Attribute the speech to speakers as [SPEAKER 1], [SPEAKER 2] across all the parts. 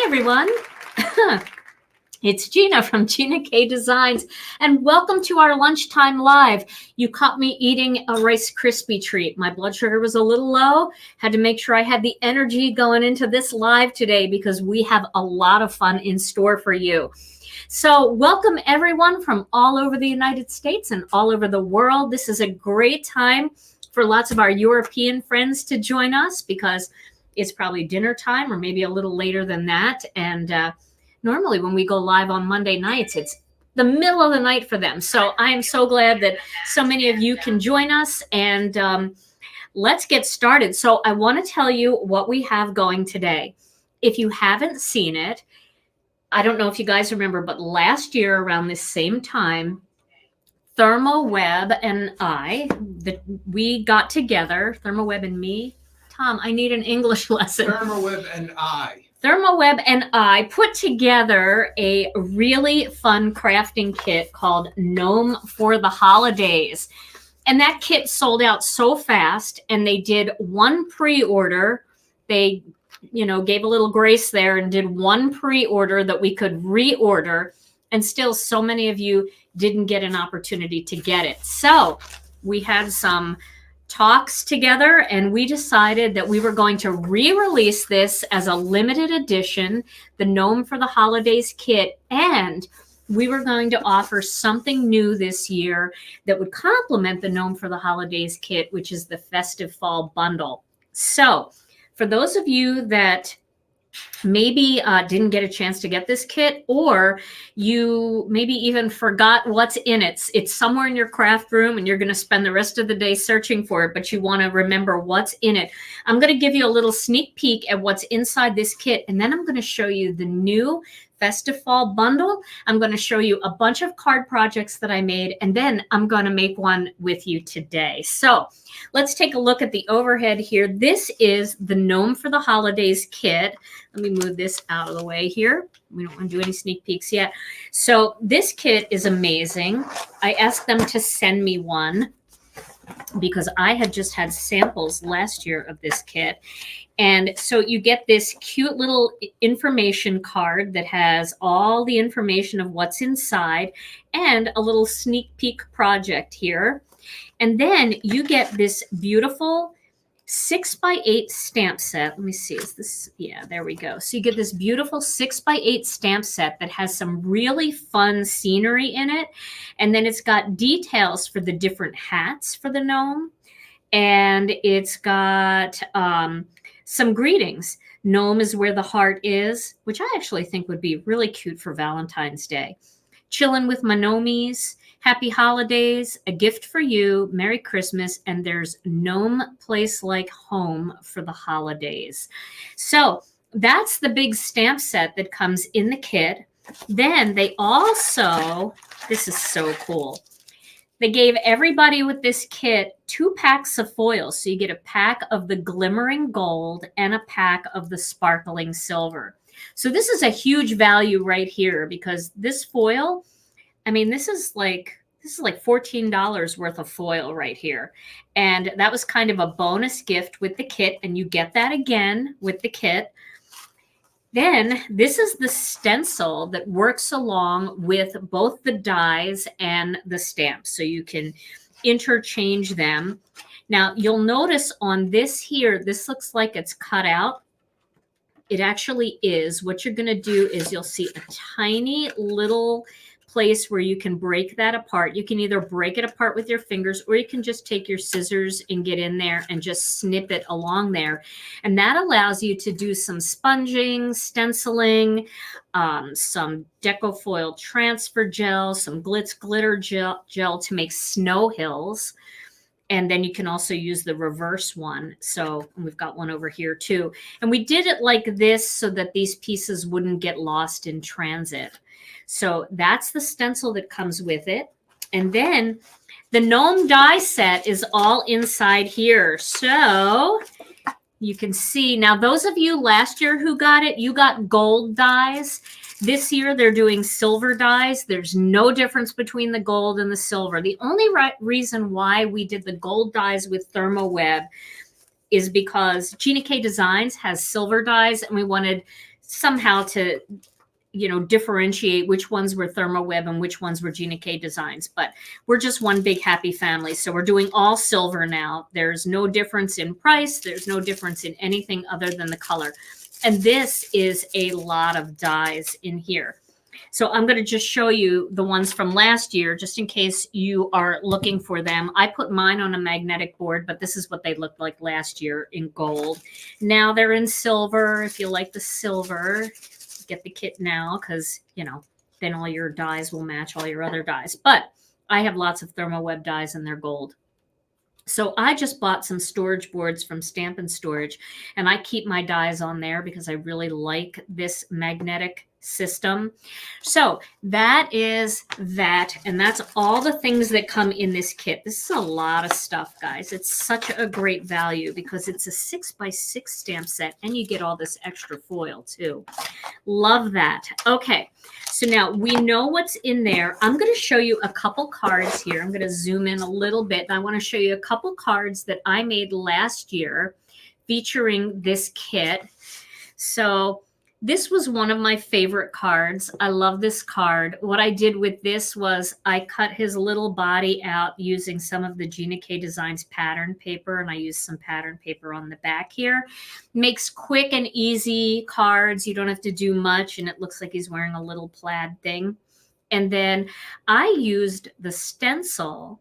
[SPEAKER 1] everyone. It's Gina from Gina K Designs, and welcome to our lunchtime live. You caught me eating a Rice Krispie treat. My blood sugar was a little low. Had to make sure I had the energy going into this live today because we have a lot of fun in store for you. So welcome everyone from all over the United States and all over the world. This is a great time for lots of our European friends to join us because it's probably dinner time or maybe a little later than that. And normally when we go live on Monday nights, it's the middle of the night for them. So I am so glad that so many of you can join us, and let's get started. So I want to tell you what we have going today. If you haven't seen it, I don't know if you guys remember, but last year around this same time, ThermoWeb and we got together, ThermoWeb and me. Tom, I need an English lesson.
[SPEAKER 2] ThermoWeb
[SPEAKER 1] and I put together a really fun crafting kit called Gnome for the Holidays. And that kit sold out so fast, and they did one pre-order. They, gave a little grace there and did one pre-order that we could reorder. And still so many of you didn't get an opportunity to get it. So we had some talks together, and we decided that we were going to re-release this as a limited edition, the Gnome for the Holidays kit, and we were going to offer something new this year that would complement the Gnome for the Holidays kit, which is the Festive Fall Bundle. So for those of you that maybe didn't get a chance to get this kit, or you maybe even forgot what's in it. It's somewhere in your craft room and you're going to spend the rest of the day searching for it, but you want to remember what's in it. I'm going to give you a little sneak peek at what's inside this kit, and then I'm going to show you the new Festive Fall Bundle. I'm going to show you a bunch of card projects that I made, and then I'm going to make one with you today. So let's take a look at the overhead here. This is the Gnome for the Holidays kit. Let me move this out of the way here. We don't want to do any sneak peeks yet. So this kit is amazing. I asked them to send me one because I had just had samples last year of this kit. And so you get this cute little information card that has all the information of what's inside and a little sneak peek project here. And then you get this beautiful 6x8 stamp set. Let me see, is this, yeah, there we go. So you get this beautiful 6x8 stamp set that has some really fun scenery in it. And then it's got details for the different hats for the gnome. And it's got some greetings. Gnome is where the heart is, which I actually think would be really cute for Valentine's Day. Chillin' with my gnomies. Happy holidays, a gift for you, Merry Christmas, and there's Gnome Place Like Home for the holidays. So that's the big stamp set that comes in the kit. Then they also, this is so cool, they gave everybody with this kit 2 packs of foil. So you get a pack of the glimmering gold and a pack of the sparkling silver. So this is a huge value right here because this foil, I mean, this is like $14 worth of foil right here. And that was kind of a bonus gift with the kit, and you get that again with the kit. Then this is the stencil that works along with both the dies and the stamps, so you can interchange them. Now, you'll notice on this here, this looks like it's cut out. It actually is. What you're going to do is you'll see a tiny little place where you can break that apart. You can either break it apart with your fingers, or you can just take your scissors and get in there and just snip it along there. And that allows you to do some sponging, stenciling, some deco foil transfer gel, some Glitz Glitter Gel to make snow hills. And then you can also use the reverse one. So we've got one over here too. And we did it like this so that these pieces wouldn't get lost in transit. So that's the stencil that comes with it. And then the Gnome Die Set is all inside here. So you can see, now those of you last year who got it, you got gold dies. This year they're doing silver dies. There's no difference between the gold and the silver. The only reason why we did the gold dies with ThermoWeb is because Gina K Designs has silver dies, and we wanted somehow to, you know, differentiate which ones were ThermoWeb and which ones were Gina K designs, but we're just one big happy family. So we're doing all silver now. There's no difference in price. There's no difference in anything other than the color. And this is a lot of dyes in here. So I'm going to just show you the ones from last year, just in case you are looking for them. I put mine on a magnetic board, but this is what they looked like last year in gold. Now they're in silver. If you like the silver, get the kit now, because, you know, then all your dyes will match all your other dyes. But I have lots of ThermoWeb dyes and they're gold. So I just bought some storage boards from Stamp and Storage, and I keep my dyes on there because I really like this magnetic system. So that is that, and that's all the things that come in this kit. This is a lot of stuff, guys. It's such a great value because it's a 6x6 stamp set, and you get all this extra foil too. Love that. Okay, so now we know what's in there. I'm going to show you a couple cards here. I'm going to zoom in a little bit. I want to show you a couple cards that I made last year featuring this kit. So this was one of my favorite cards. I love this card. What I did with this was I cut his little body out using some of the Gina K Designs pattern paper, and I used some pattern paper on the back here. Makes quick and easy cards. You don't have to do much, and it looks like he's wearing a little plaid thing. And then I used the stencil,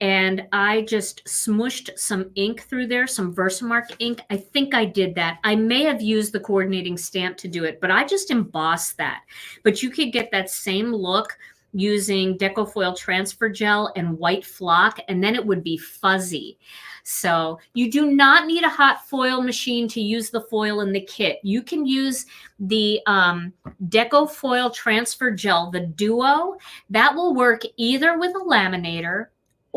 [SPEAKER 1] and I just smooshed some ink through there, some Versamark ink. I think I did that. I may have used the coordinating stamp to do it, but I just embossed that. But you could get that same look using Decofoil transfer gel and white flock, and then it would be fuzzy. So you do not need a hot foil machine to use the foil in the kit. You can use the Decofoil transfer gel, the Duo. That will work either with a laminator,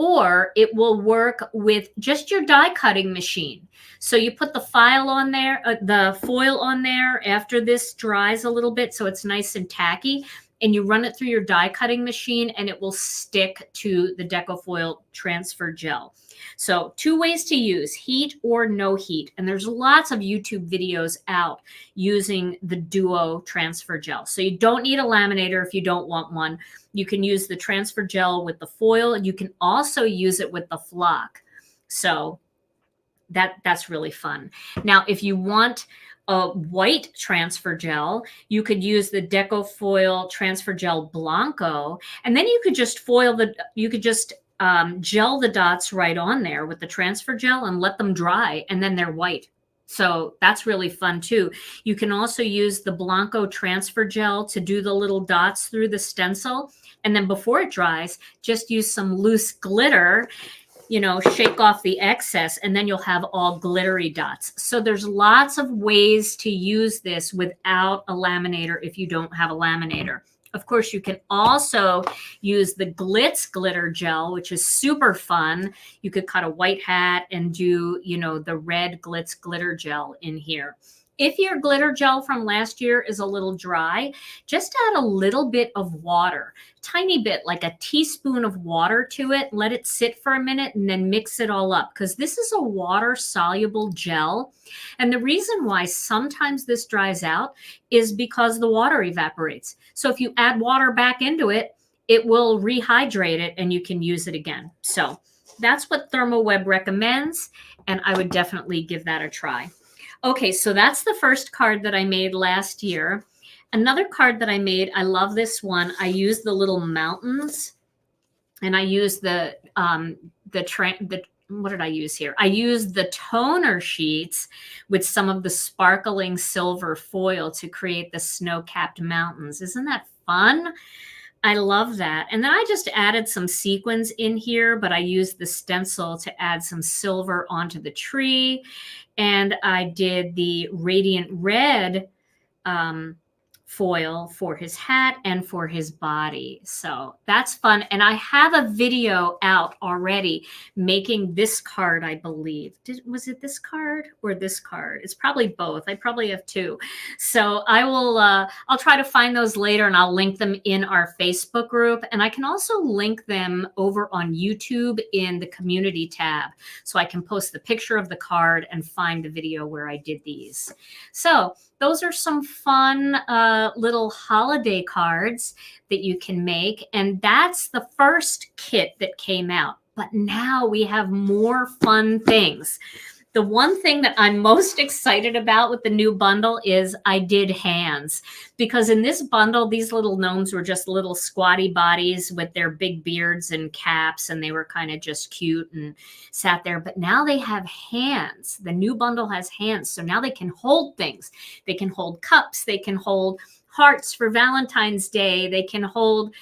[SPEAKER 1] or it will work with just your die cutting machine. So you put the file on there, the foil on there after this dries a little bit so it's nice and tacky, and you run it through your die cutting machine and it will stick to the Decofoil transfer gel. So 2 ways to use, heat or no heat. And there's lots of YouTube videos out using the Duo transfer gel. So you don't need a laminator if you don't want one. You can use the transfer gel with the foil, and you can also use it with the flock. So that's really fun. Now, if you want a white transfer gel, you could use the Decofoil transfer gel Blanco, and then you could just gel the dots right on there with the transfer gel and let them dry, and then they're white. So that's really fun too. You can also use the Blanco transfer gel to do the little dots through the stencil. And then before it dries, just use some loose glitter, you know, shake off the excess, and then you'll have all glittery dots. So there's lots of ways to use this without a laminator if you don't have a laminator. Of course, you can also use the Glitz Glitter Gel, which is super fun. You could cut a white hat and do, you know, the red Glitz Glitter Gel in here. If your glitter gel from last year is a little dry, just add a little bit of water, tiny bit, like a teaspoon of water to it. Let it sit for a minute and then mix it all up, because this is a water-soluble gel. And the reason why sometimes this dries out is because the water evaporates. So if you add water back into it, it will rehydrate it and you can use it again. So that's what ThermoWeb recommends, and I would definitely give that a try. Okay, so that's the first card that I made last year. Another card that I made, I love this one. I used the little mountains, and I used what did I use here? I used the toner sheets with some of the sparkling silver foil to create the snow-capped mountains. Isn't that fun? I love that. And then I just added some sequins in here, but I used the stencil to add some silver onto the tree. And I did the radiant red foil for his hat and for his body. So that's fun. And I have a video out already making this card, I believe. Was it this card or this card? It's probably both. I probably have 2. So I will, I'll try to find those later, and I'll link them in our Facebook group. And I can also link them over on YouTube in the community tab. So I can post the picture of the card and find the video where I did these. So those are some fun little holiday cards that you can make. And that's the first kit that came out. But now we have more fun things. The one thing that I'm most excited about with the new bundle is I did hands, because in this bundle, these little gnomes were just little squatty bodies with their big beards and caps, and they were kind of just cute and sat there. But now they have hands. The new bundle has hands. So now they can hold things. They can hold cups. They can hold hearts for Valentine's Day. They can hold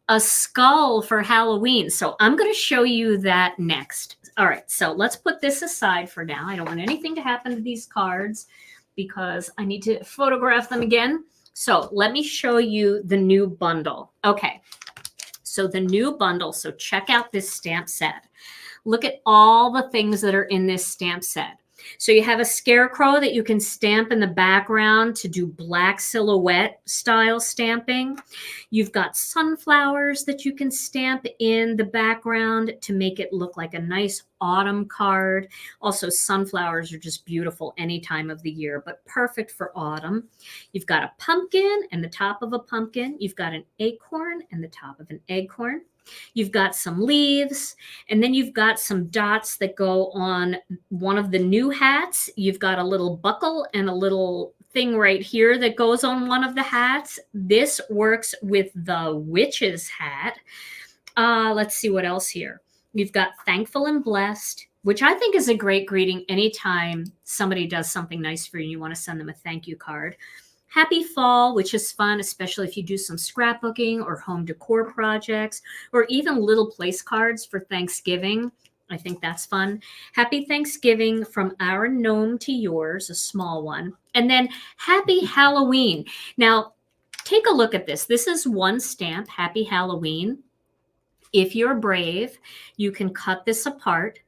[SPEAKER 1] a skull for Halloween. So I'm going to show you that next. All right, so let's put this aside for now. I don't want anything to happen to these cards because I need to photograph them again. So let me show you the new bundle. Okay, so the new bundle. So check out this stamp set. Look at all the things that are in this stamp set. So you have a scarecrow that you can stamp in the background to do black silhouette style stamping. You've got sunflowers that you can stamp in the background to make it look like a nice autumn card. Also, sunflowers are just beautiful any time of the year, but perfect for autumn. You've got a pumpkin and the top of a pumpkin. You've got an acorn and the top of an acorn. You've got some leaves, and then you've got some dots that go on one of the new hats. You've got a little buckle and a little thing right here that goes on one of the hats. This works with the witch's hat. Let's see what else here. You've got thankful and blessed, which I think is a great greeting anytime somebody does something nice for you and you want to send them a thank you card. Happy Fall, which is fun, especially if you do some scrapbooking or home decor projects, or even little place cards for Thanksgiving. I think that's fun. Happy Thanksgiving from our gnome to yours, a small one. And then Happy Halloween. Now, take a look at this. This is one stamp, Happy Halloween. If you're brave, you can cut this apart,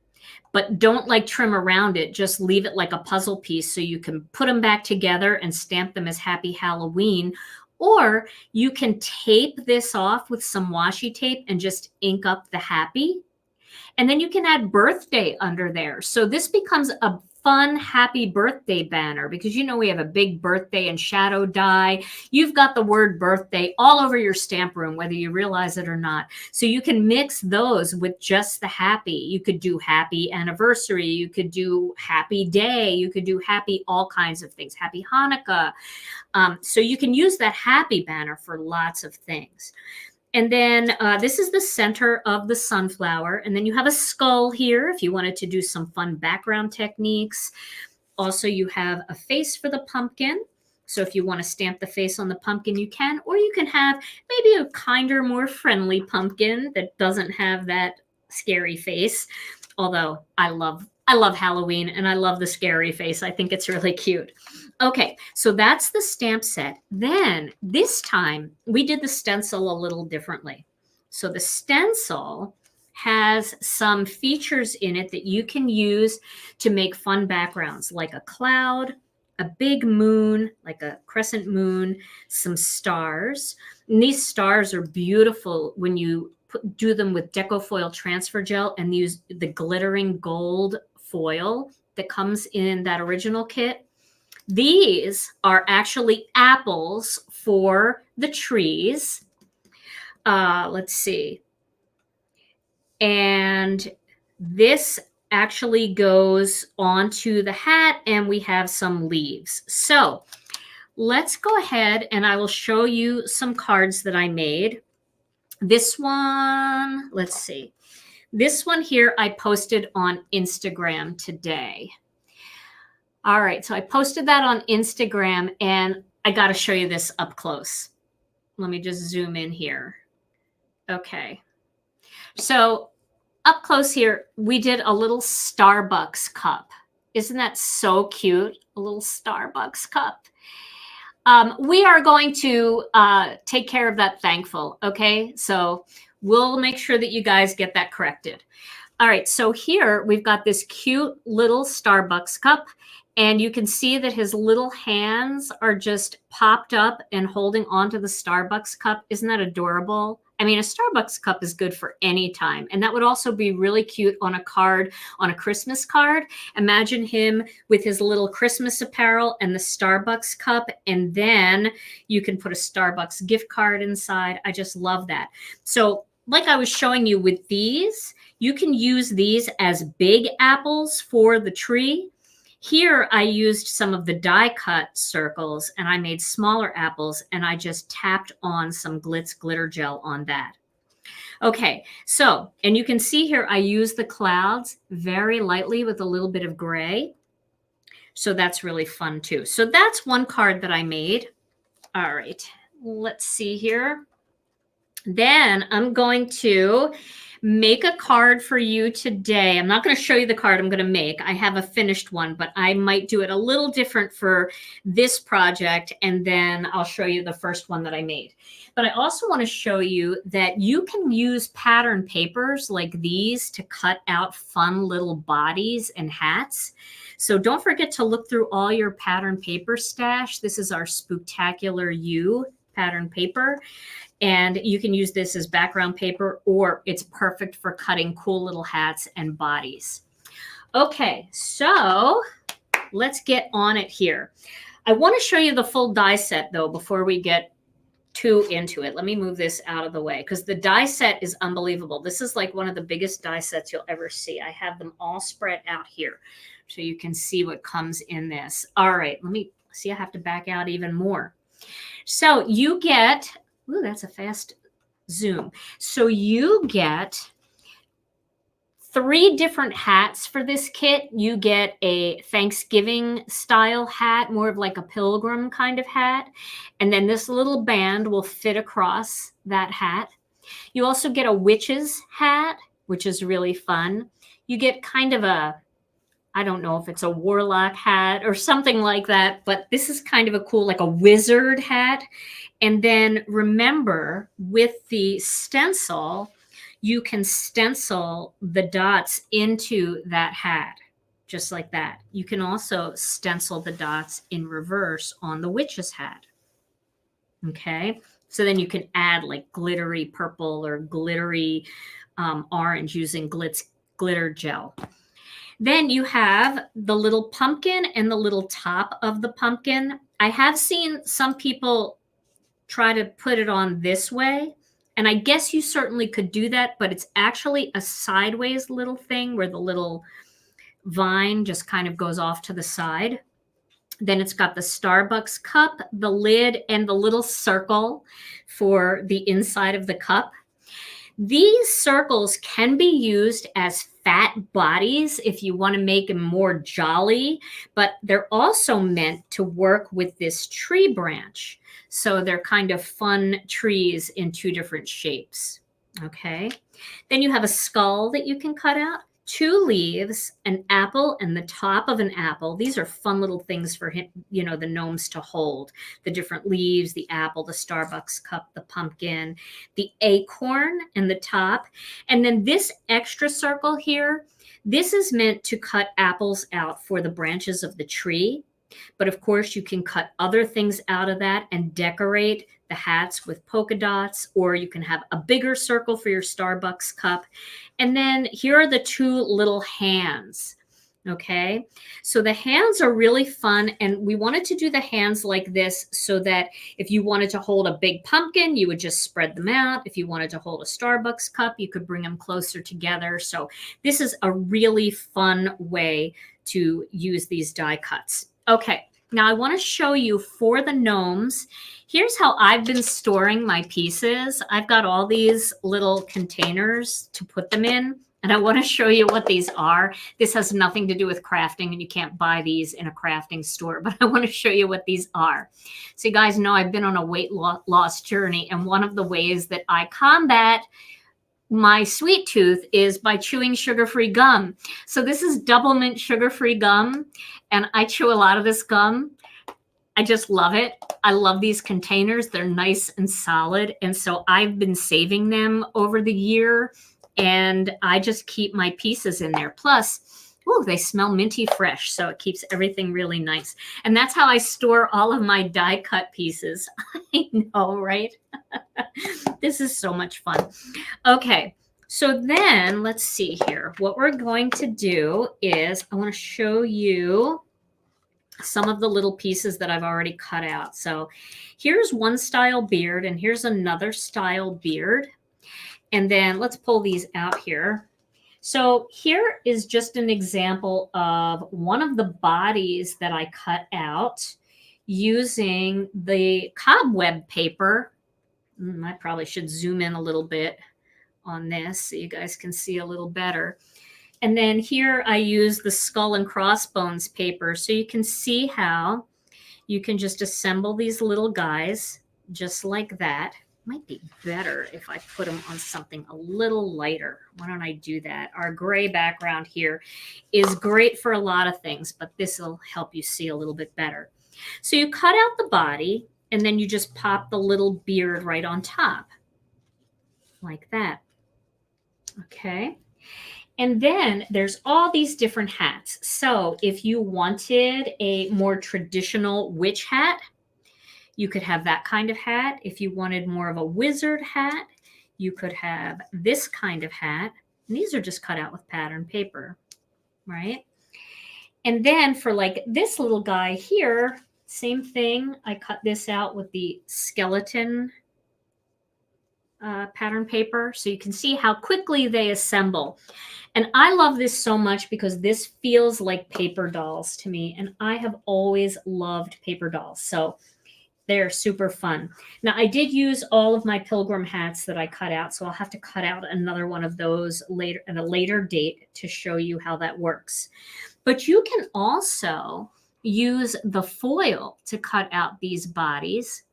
[SPEAKER 1] but don't like trim around it. Just leave it like a puzzle piece so you can put them back together and stamp them as Happy Halloween. Or you can tape this off with some washi tape and just ink up the happy. And then you can add birthday under there. So this becomes a fun, happy birthday banner, because you know we have a big birthday and shadow die. You've got the word birthday all over your stamp room, whether you realize it or not. So you can mix those with just the happy. You could do happy anniversary. You could do happy day. You could do happy all kinds of things. Happy Hanukkah. So you can use that happy banner for lots of things. And then this is the center of the sunflower. And then you have a skull here if you wanted to do some fun background techniques. Also, you have a face for the pumpkin. So if you want to stamp the face on the pumpkin, you can. Or you can have maybe a kinder, more friendly pumpkin that doesn't have that scary face. Although I love Halloween and I love the scary face. I think it's really cute. Okay, so that's the stamp set. Then this time we did the stencil a little differently. So the stencil has some features in it that you can use to make fun backgrounds, like a cloud, a big moon, like a crescent moon, some stars. And these stars are beautiful when you do them with deco foil transfer gel and use the glittering gold foil that comes in that original kit. These are actually apples for the trees. Let's see. And this actually goes onto the hat, and we have some leaves. So let's go ahead and I will show you some cards that I made. This one, let's see. This one here I posted on Instagram today. All right, so I posted that on Instagram, and I got to show you this up close. Let me just zoom in here. Okay. So up close here, we did a little Starbucks cup. Isn't that so cute? A little Starbucks cup. We are going to take care of that thankful, okay? So we'll make sure that you guys get that corrected. All right, so here we've got this cute little Starbucks cup, and you can see that his little hands are just popped up and holding onto the Starbucks cup. Isn't that adorable? I mean, a Starbucks cup is good for any time. And that would also be really cute on a card, on a Christmas card. Imagine him with his little Christmas apparel and the Starbucks cup. And then you can put a Starbucks gift card inside. I just love that. So like I was showing you with these, you can use these as big apples for the tree. Here, I used some of the die cut circles and I made smaller apples and I just tapped on some Glitz Glitter Gel on that. Okay, so, and you can see here, I use the clouds very lightly with a little bit of gray. So that's really fun too. So that's one card that I made. All right, let's see here. Then I'm going to make a card for you today. I'm not going to show you the card I'm going to make. I have a finished one, but I might do it a little different for this project, and then I'll show you the first one that I made. But I also want to show you that you can use pattern papers like these to cut out fun little bodies and hats. So don't forget to look through all your pattern paper stash. This is our Spooktacular U pattern paper. And you can use this as background paper, or it's perfect for cutting cool little hats and bodies. Okay, so let's get on it here. I want to show you the full die set though before we get too into it. Let me move this out of the way because the die set is unbelievable. This is like one of the biggest die sets you'll ever see. I have them all spread out here so you can see what comes in this. All right, let me see. I have to back out even more. So you get, ooh, that's a fast zoom. So you get 3 different hats for this kit. You get a Thanksgiving style hat, more of like a pilgrim kind of hat. And then this little band will fit across that hat. You also get a witch's hat, which is really fun. You get kind of a, I don't know if it's a warlock hat or something like that, but this is kind of a cool, like a wizard hat. And then remember, with the stencil, you can stencil the dots into that hat, just like that. You can also stencil the dots in reverse on the witch's hat. Okay, so then you can add like glittery purple or glittery orange using Glitz Glitter Gel. Then you have the little pumpkin and the little top of the pumpkin. I have seen some people try to put it on this way, and I guess you certainly could do that, but it's actually a sideways little thing where the little vine just kind of goes off to the side. Then it's got the Starbucks cup, the lid, and the little circle for the inside of the cup. These circles can be used as fat bodies if you want to make them more jolly, but they're also meant to work with this tree branch. So they're kind of fun trees in 2 different shapes. Okay. Then you have a skull that you can cut out, 2 leaves, an apple, and the top of an apple. These are fun little things for him, you know, the gnomes to hold. The different leaves, the apple, the Starbucks cup, the pumpkin, the acorn, and the top. And then this extra circle here, this is meant to cut apples out for the branches of the tree. But of course, you can cut other things out of that and decorate the hats with polka dots, or you can have a bigger circle for your Starbucks cup. And then here are the 2 little hands. Okay, so the hands are really fun, and we wanted to do the hands like this so that if you wanted to hold a big pumpkin, you would just spread them out. If you wanted to hold a Starbucks cup, you could bring them closer together. So this is a really fun way to use these die cuts. Okay, now I want to show you for the gnomes. Here's how I've been storing my pieces. I've got all these little containers to put them in, and I want to show you what these are. This has nothing to do with crafting, and you can't buy these in a crafting store, but I want to show you what these are. So you guys know I've been on a weight loss journey, and one of the ways that I combat my sweet tooth is by chewing sugar-free gum. So this is double mint sugar-free gum, and I chew a lot of this gum. I just love it. I love these containers. They're nice and solid. And so I've been saving them over the year, and I just keep my pieces in there. Plus, Oh, they smell minty fresh, so it keeps everything really nice. And that's how I store all of my die cut pieces. I know, right? This is so much fun. Okay, so then let's see here. What we're going to do is I want to show you some of the little pieces that I've already cut out. So here's one style beard, and here's another style beard. And then let's pull these out here. So here is just an example of one of the bodies that I cut out using the cobweb paper. I probably should zoom in a little bit on this so you guys can see a little better. And then here I use the skull and crossbones paper, so you can see how you can just assemble these little guys just like that. Might be better if I put them on something a little lighter. Why don't I do that? Our gray background here is great for a lot of things, but this will help you see a little bit better. So you cut out the body, and then you just pop the little beard right on top, like that. Okay. And then there's all these different hats. So if you wanted a more traditional witch hat, you could have that kind of hat. If you wanted more of a wizard hat, you could have this kind of hat. And these are just cut out with pattern paper, right? And then for like this little guy here, same thing. I cut this out with the skeleton pattern paper, so you can see how quickly they assemble. And I love this so much because this feels like paper dolls to me, and I have always loved paper dolls, so they're super fun. Now, I did use all of my pilgrim hats that I cut out, so I'll have to cut out another one of those later at a later date to show you how that works. But you can also use the foil to cut out these bodies.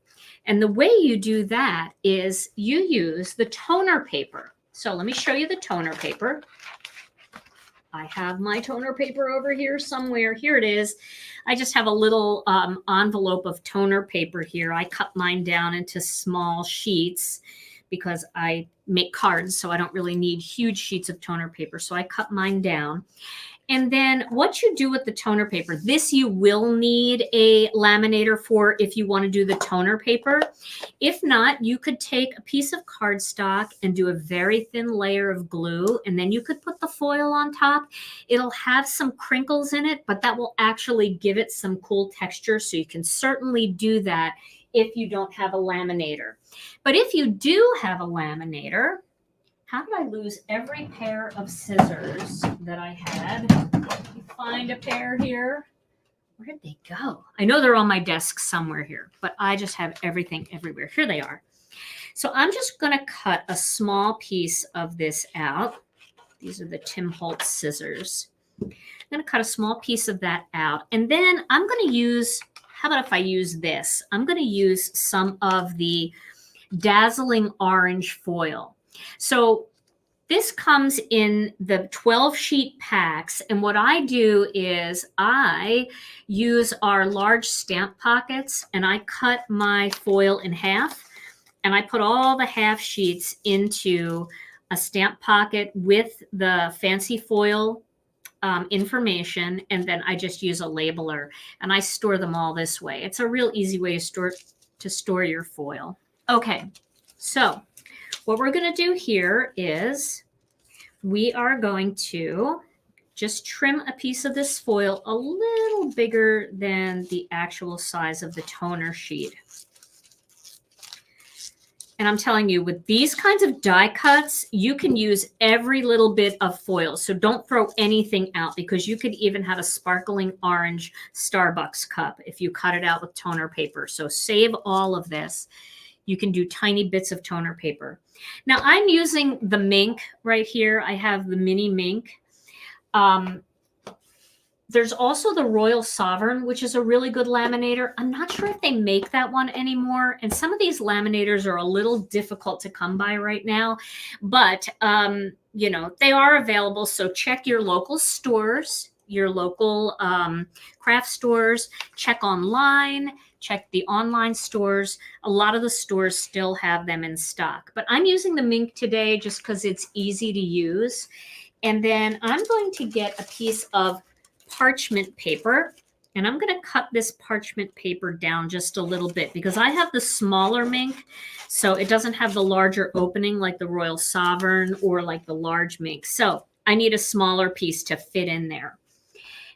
[SPEAKER 1] And the way you do that is you use the toner paper. So let me show you the toner paper. I have my toner paper over here somewhere. Here it is. I just have a little envelope of toner paper here. I cut mine down into small sheets because I make cards, so I don't really need huge sheets of toner paper. So I cut mine down. And then what you do with the toner paper, this you will need a laminator for if you want to do the toner paper. If not, you could take a piece of cardstock and do a very thin layer of glue, and then you could put the foil on top. It'll have some crinkles in it, but that will actually give it some cool texture, so you can certainly do that if you don't have a laminator. But if you do have a laminator, how did I lose every pair of scissors that I had? Let me find a pair here. Where did they go? I know they're on my desk somewhere here, but I just have everything everywhere. Here they are. So I'm just going to cut a small piece of this out. These are the Tim Holtz scissors. I'm going to cut a small piece of that out. And then I'm going to use, how about if I use this? I'm going to use some of the dazzling orange foil. So this comes in the 12 sheet packs. And what I do is I use our large stamp pockets and I cut my foil in half and I put all the half sheets into a stamp pocket with the fancy foil information. And then I just use a labeler and I store them all this way. It's a real easy way to store your foil. Okay, so what we're going to do here is we are going to just trim a piece of this foil a little bigger than the actual size of the toner sheet. And I'm telling you, with these kinds of die cuts, you can use every little bit of foil. So don't throw anything out because you could even have a sparkling orange Starbucks cup if you cut it out with toner paper. So save all of this. You can do tiny bits of toner paper. Now I'm using the Mink right here. I have the mini Mink. There's also the Royal Sovereign, which is a really good laminator. I'm not sure if they make that one anymore. And some of these laminators are a little difficult to come by right now, but you know, they are available. So check your local stores, your local craft stores, check online, check the online stores. A lot of the stores still have them in stock, but I'm using the Mink today just because it's easy to use. And then I'm going to get a piece of parchment paper, and I'm going to cut this parchment paper down just a little bit because I have the smaller mink, so it doesn't have the larger opening like the Royal Sovereign or like the large mink. So I need a smaller piece to fit in there.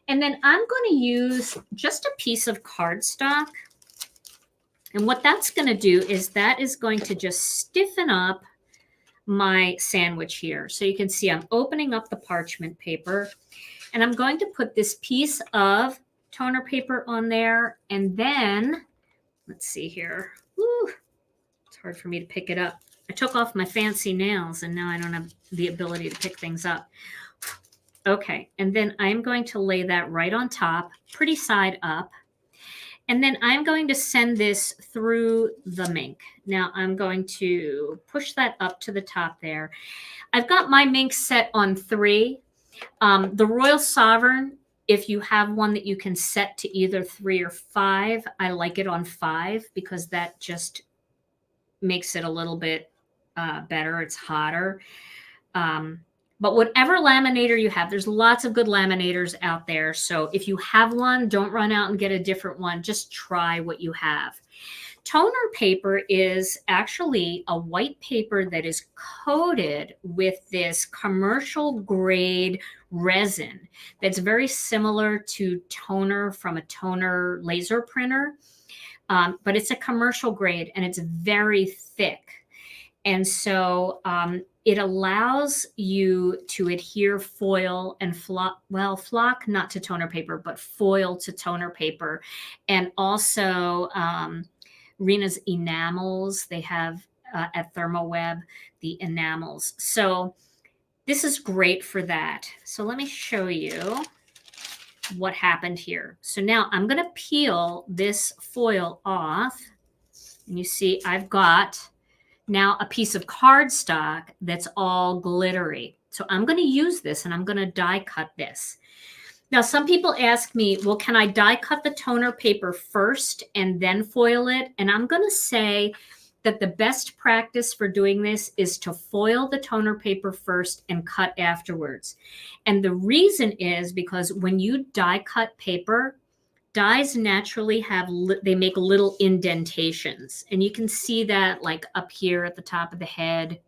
[SPEAKER 1] And then I'm going to use just a piece of cardstock. And what that's going to do is that is going to just stiffen up my sandwich here. So you can see I'm opening up the parchment paper, and I'm going to put this piece of toner paper on there. And then, let's see here. Woo, it's hard for me to pick it up. I took off my fancy nails, and now I don't have the ability to pick things up. Okay, and then I'm going to lay that right on top, pretty side up. And then I'm going to send this through the mink. Now I'm going to push that up to the top there. I've got my mink set on 3. The Royal Sovereign, if you have one that you can set to either 3 or 5, I like it on 5 because that just makes it a little bit better. It's hotter. But whatever laminator you have, there's lots of good laminators out there. So if you have one, don't run out and get a different one. Just try what you have. Toner paper is actually a white paper that is coated with this commercial grade resin that's very similar to toner from a toner laser printer. But it's a commercial grade and it's very thick. And so it allows you to adhere foil and flock, not to toner paper, but foil to toner paper. And also Rena's enamels, they have at ThermoWeb, the enamels. So this is great for that. So let me show you what happened here. So now I'm going to peel this foil off. And you see I've got now a piece of cardstock that's all glittery. So I'm going to use this and I'm going to die cut this. Now, some people ask me, well, can I die cut the toner paper first and then foil it? And I'm going to say that the best practice for doing this is to foil the toner paper first and cut afterwards. And the reason is because when you die cut paper, dies naturally they make little indentations. And you can see that like up here at the top of the head,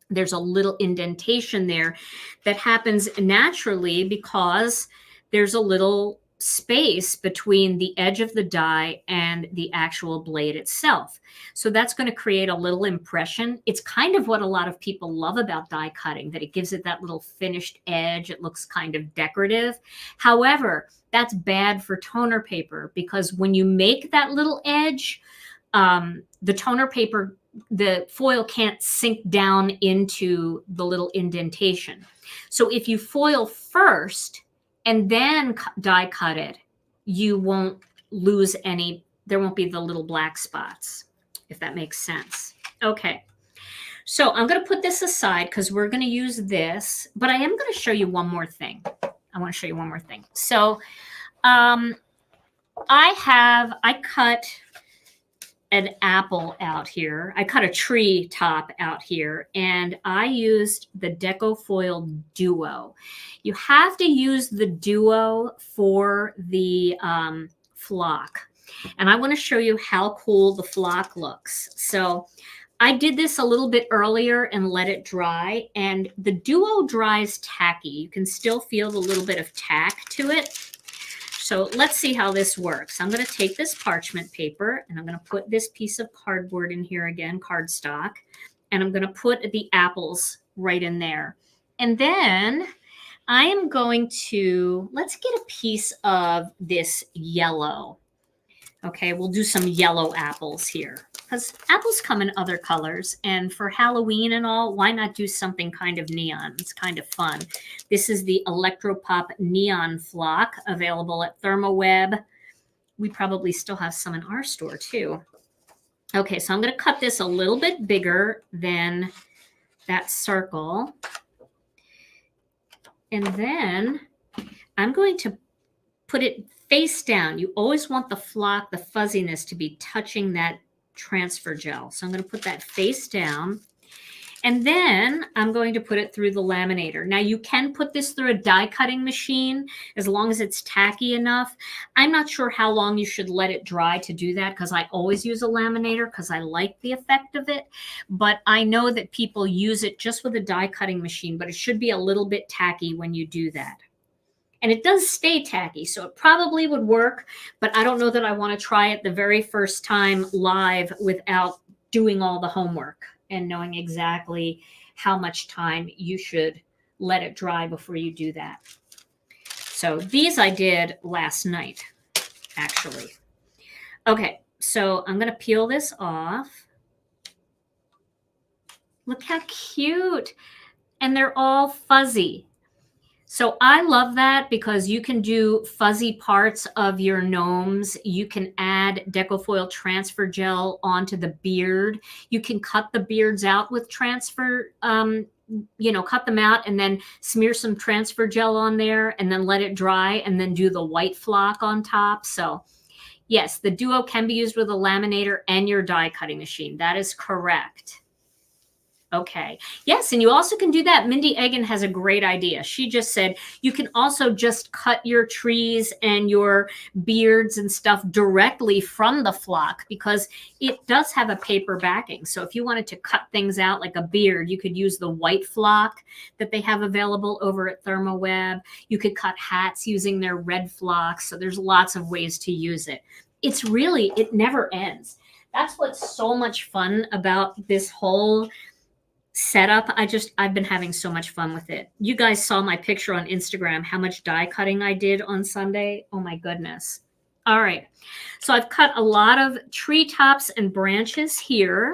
[SPEAKER 1] there's a little indentation there that happens naturally because there's a little space between the edge of the die and the actual blade itself. So that's going to create a little impression. It's kind of what a lot of people love about die cutting, that it gives it that little finished edge. It looks kind of decorative. However, that's bad for toner paper because when you make that little edge, the toner paper, the foil can't sink down into the little indentation. So if you foil first and then die cut it, you won't lose any, there won't be the little black spots, if that makes sense. Okay, so I'm going to put this aside because we're going to use this, but I am going to show you one more thing. I want to show you one more thing. So I cut an apple out here. I cut a tree top out here, and I used the Deco Foil Duo. You have to use the Duo for the flock. And I want to show you how cool the flock looks. So I did this a little bit earlier and let it dry, and the Duo dries tacky. You can still feel the little bit of tack to it. So let's see how this works. I'm going to take this parchment paper and I'm going to put this piece of cardboard in here again, cardstock, and I'm going to put the apples right in there. And then I am going to, let's get a piece of this yellow. Okay, we'll do some yellow apples here because apples come in other colors. And for Halloween and all, why not do something kind of neon? It's kind of fun. This is the Electro Pop Neon Flock available at ThermoWeb. We probably still have some in our store too. Okay, so I'm going to cut this a little bit bigger than that circle. And then I'm going to put it face down. You always want the flock, the fuzziness to be touching that transfer gel. So I'm going to put that face down. And then I'm going to put it through the laminator. Now you can put this through a die cutting machine as long as it's tacky enough. I'm not sure how long you should let it dry to do that because I always use a laminator because I like the effect of it. But I know that people use it just with a die cutting machine, but it should be a little bit tacky when you do that. And it does stay tacky, so it probably would work, but I don't know that I want to try it the very first time live without doing all the homework and knowing exactly how much time you should let it dry before you do that. So these I did last night, actually. Okay, so I'm going to peel this off. Look how cute. And they're all fuzzy. So I love that because you can do fuzzy parts of your gnomes. You can add Decofoil transfer gel onto the beard. You can cut the beards out with transfer, cut them out and then smear some transfer gel on there and then let it dry and then do the white flock on top. So yes, the Duo can be used with a laminator and your die cutting machine. That is correct. Okay. Yes, and you also can do that. Mindy Egan has a great idea. She just said you can also just cut your trees and your beards and stuff directly from the flock because it does have a paper backing. So if you wanted to cut things out like a beard, you could use the white flock that they have available over at ThermoWeb. You could cut hats using their red flock. So there's lots of ways to use it. It never ends. That's what's so much fun about this whole setup. I've been having so much fun with it. You guys saw my picture on Instagram, how much die cutting I did on Sunday. Oh my goodness. All right. So I've cut a lot of treetops and branches here.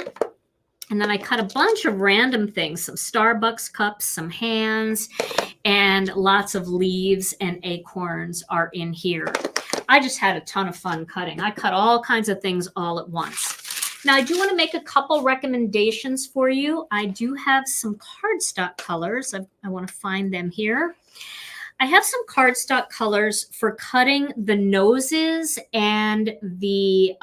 [SPEAKER 1] And then I cut a bunch of random things, some Starbucks cups, some hands, and lots of leaves and acorns are in here. I just had a ton of fun cutting. I cut all kinds of things all at once. Now, I do want to make a couple recommendations for you. I do have some cardstock colors. I want to find them here. I have some cardstock colors for cutting the noses and the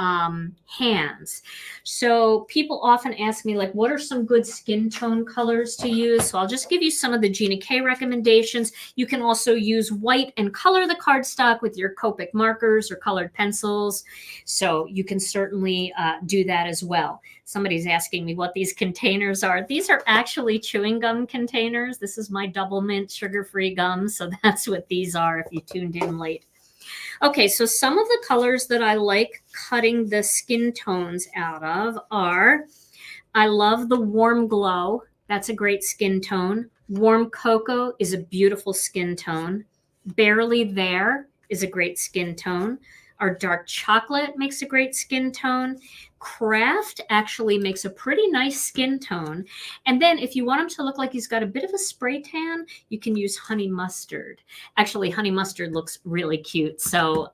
[SPEAKER 1] hands. So people often ask me, like, what are some good skin tone colors to use? So I'll just give you some of the Gina K recommendations. You can also use white and color the cardstock with your Copic markers or colored pencils. So you can certainly do that as well. Somebody's asking me what these containers are. These are actually chewing gum containers. This is my double mint sugar-free gum. So that's what these are if you tuned in late. Okay, so some of the colors that I like cutting the skin tones out of are, I love the Warm Glow. That's a great skin tone. Warm Cocoa is a beautiful skin tone. Barely There is a great skin tone. Our Dark Chocolate makes a great skin tone. Craft actually makes a pretty nice skin tone. And then if you want him to look like he's got a bit of a spray tan, you can use Honey Mustard. Actually, Honey Mustard looks really cute. So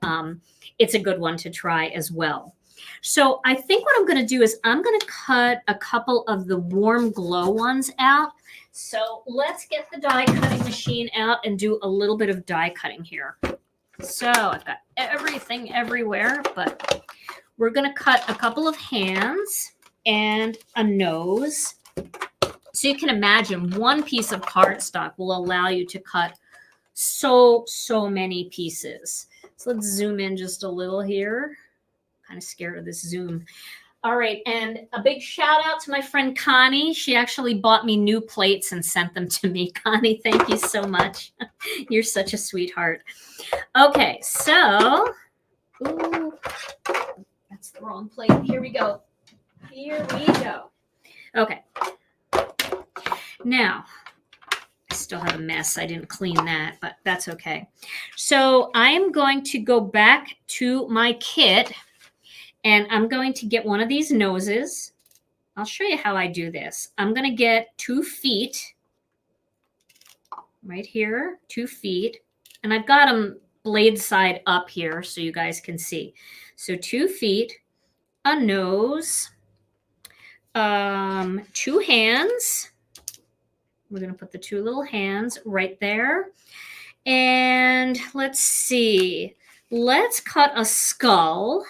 [SPEAKER 1] it's a good one to try as well. So I think what I'm going to do is I'm going to cut a couple of the Warm Glow ones out. So let's get the die cutting machine out and do a little bit of die cutting here. So I've got everything everywhere, but we're going to cut a couple of hands and a nose. So you can imagine one piece of cardstock will allow you to cut so many pieces. So let's zoom in just a little here. Kind of scared of this zoom. All right, and a big shout out to my friend Connie. She actually bought me new plates and sent them to me. Connie, thank you so much. You're such a sweetheart. Okay, so, ooh, that's the wrong plate. Here we go. Here we go. Okay. Now, I still have a mess. I didn't clean that, but that's okay. So I am going to go back to my kit. And I'm going to get one of these noses. I'll show you how I do this. I'm going to get 2 feet right here, 2 feet. And I've got them blade side up here so you guys can see. So 2 feet, a nose, 2 hands. We're going to put the 2 little hands right there. And let's see. Let's cut a skull.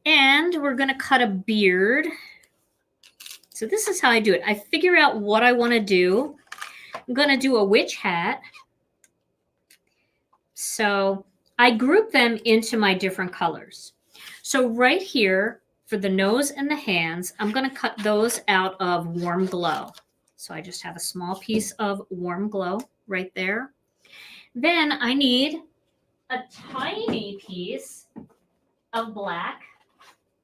[SPEAKER 1] And we're going to cut a beard. This So this is how I do it. I figure out what I want to do. I'm going to do a witch hat. So I group them into my different colors. So right here for the nose and the hands, I'm going to cut those out of Warm Glow. So I just have a small piece of Warm Glow right there. Then I need a tiny piece of black.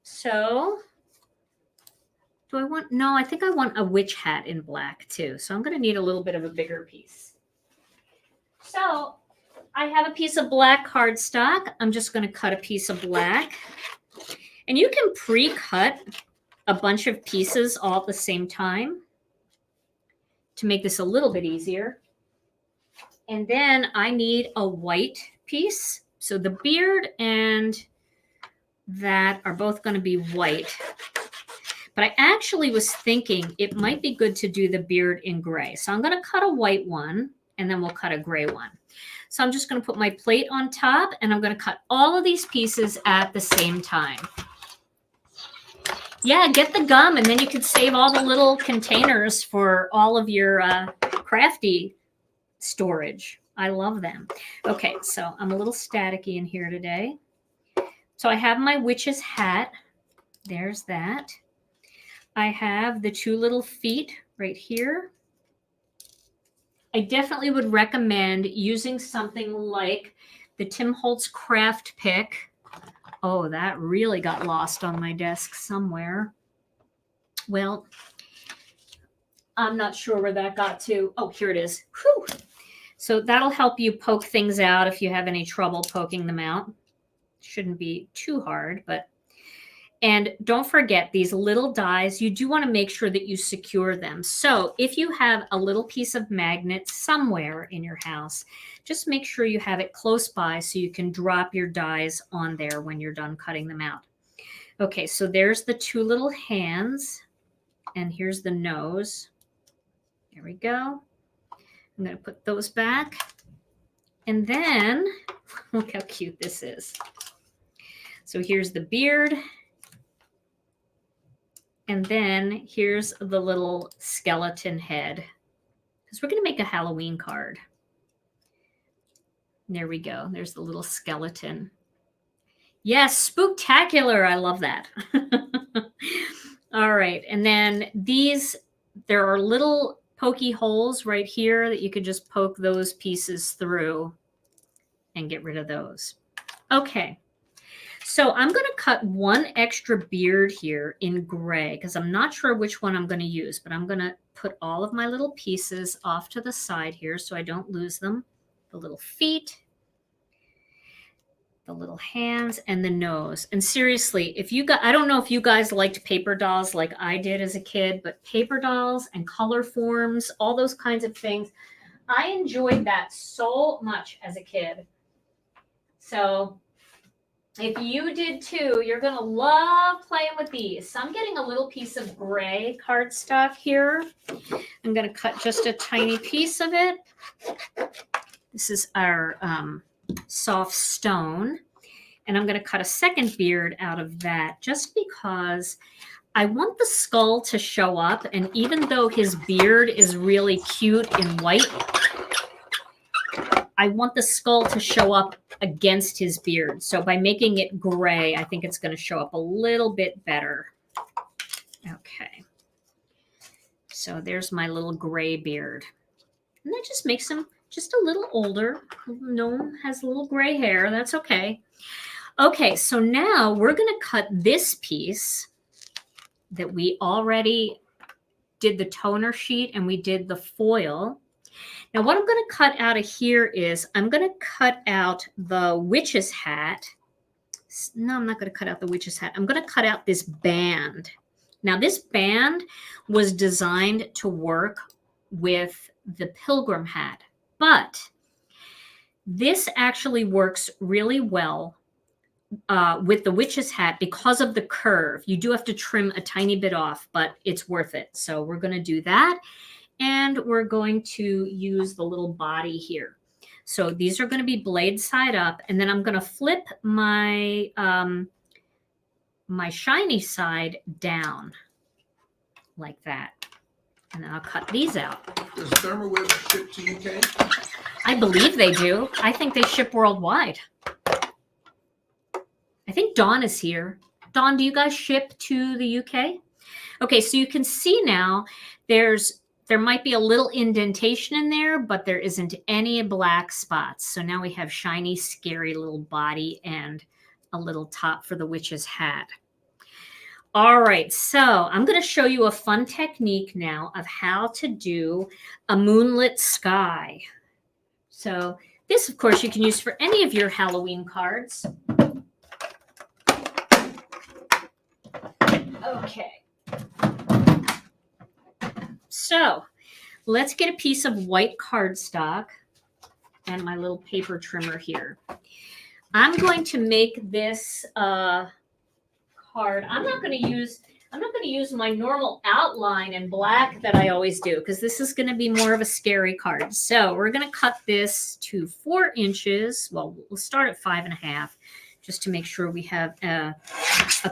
[SPEAKER 1] So do I want, no, I think I want a witch hat in black too. So I'm going to need a little bit of a bigger piece. So I have a piece of black cardstock. I'm just going to cut a piece of black. And you can pre-cut a bunch of pieces all at the same time to make this a little bit easier. And then I need a white piece. So the beard and that are both going to be white. But I actually was thinking it might be good to do the beard in gray. So I'm going to cut a white one and then we'll cut a gray one. So I'm just going to put my plate on top and I'm going to cut all of these pieces at the same time. Yeah, get the gum and then you can save all the little containers for all of your crafty storage. I love them. Okay, so I'm a little staticky in here today. So I have my witch's hat. There's that. I have the two little feet right here. I definitely would recommend using something like the Tim Holtz craft pick. Oh, that really got lost on my desk somewhere. Well, I'm not sure where that got to. Oh, here it is. Whew. So that'll help you poke things out if you have any trouble poking them out. Shouldn't be too hard, but. And don't forget these little dies, you do want to make sure that you secure them. So if you have a little piece of magnet somewhere in your house, just make sure you have it close by so you can drop your dies on there when you're done cutting them out. Okay, so there's the two little hands and here's the nose. There we go. I'm going to put those back. And then, look how cute this is. So here's the beard. And then here's the little skeleton head, because we're going to make a Halloween card. There we go. There's the little skeleton. Yes, spooktacular. I love that. All right. And then these, there are little pokey holes right here that you could just poke those pieces through and get rid of those. Okay. So I'm going to cut one extra beard here in gray because I'm not sure which one I'm going to use, but I'm going to put all of my little pieces off to the side here so I don't lose them. The little feet, the little hands, and the nose. And seriously, if you got, I don't know if you guys liked paper dolls like I did as a kid, but paper dolls and color forms, all those kinds of things, I enjoyed that so much as a kid. So if you did too, you're going to love playing with these. So I'm getting a little piece of gray cardstock here. I'm going to cut just a tiny piece of it. This is our soft stone. And I'm going to cut a second beard out of that just because I want the skull to show up. And even though his beard is really cute in white, I want the skull to show up against his beard. So by making it gray, I think it's going to show up a little bit better. Okay. So there's my little gray beard. And that just makes him just a little older. Gnome has a little gray hair. That's okay. Okay, so now we're going to cut this piece that we already did the toner sheet and we did the foil. Now what I'm going to cut out of here is I'm going to cut out the witch's hat. No, I'm not going to cut out the witch's hat. I'm going to cut out this band. Now this band was designed to work with the pilgrim hat, but this actually works really well with the witch's hat because of the curve. You do have to trim a tiny bit off, but it's worth it. So we're going to do that. And we're going to use the little body here. So these are going to be blade side up. And then I'm going to flip my, my shiny side down like that. And then I'll cut these out.
[SPEAKER 2] Does Thermoweb ship to UK?
[SPEAKER 1] I believe they do. I think they ship worldwide. I think Dawn is here. Dawn, do you guys ship to the UK? Okay, so you can see now there might be a little indentation in there, but there isn't any black spots. So now we have shiny, scary little body and a little top for the witch's hat. All right, so I'm going to show you a fun technique now of how to do a moonlit sky. So this, of course, you can use for any of your Halloween cards. Okay. So let's get a piece of white cardstock and my little paper trimmer here. I'm going to make this card. I'm not going to use my normal outline in black that I always do, because this is going to be more of a scary card. So we're going to cut this to 4 inches. Well, we'll start at 5.5, just to make sure we have a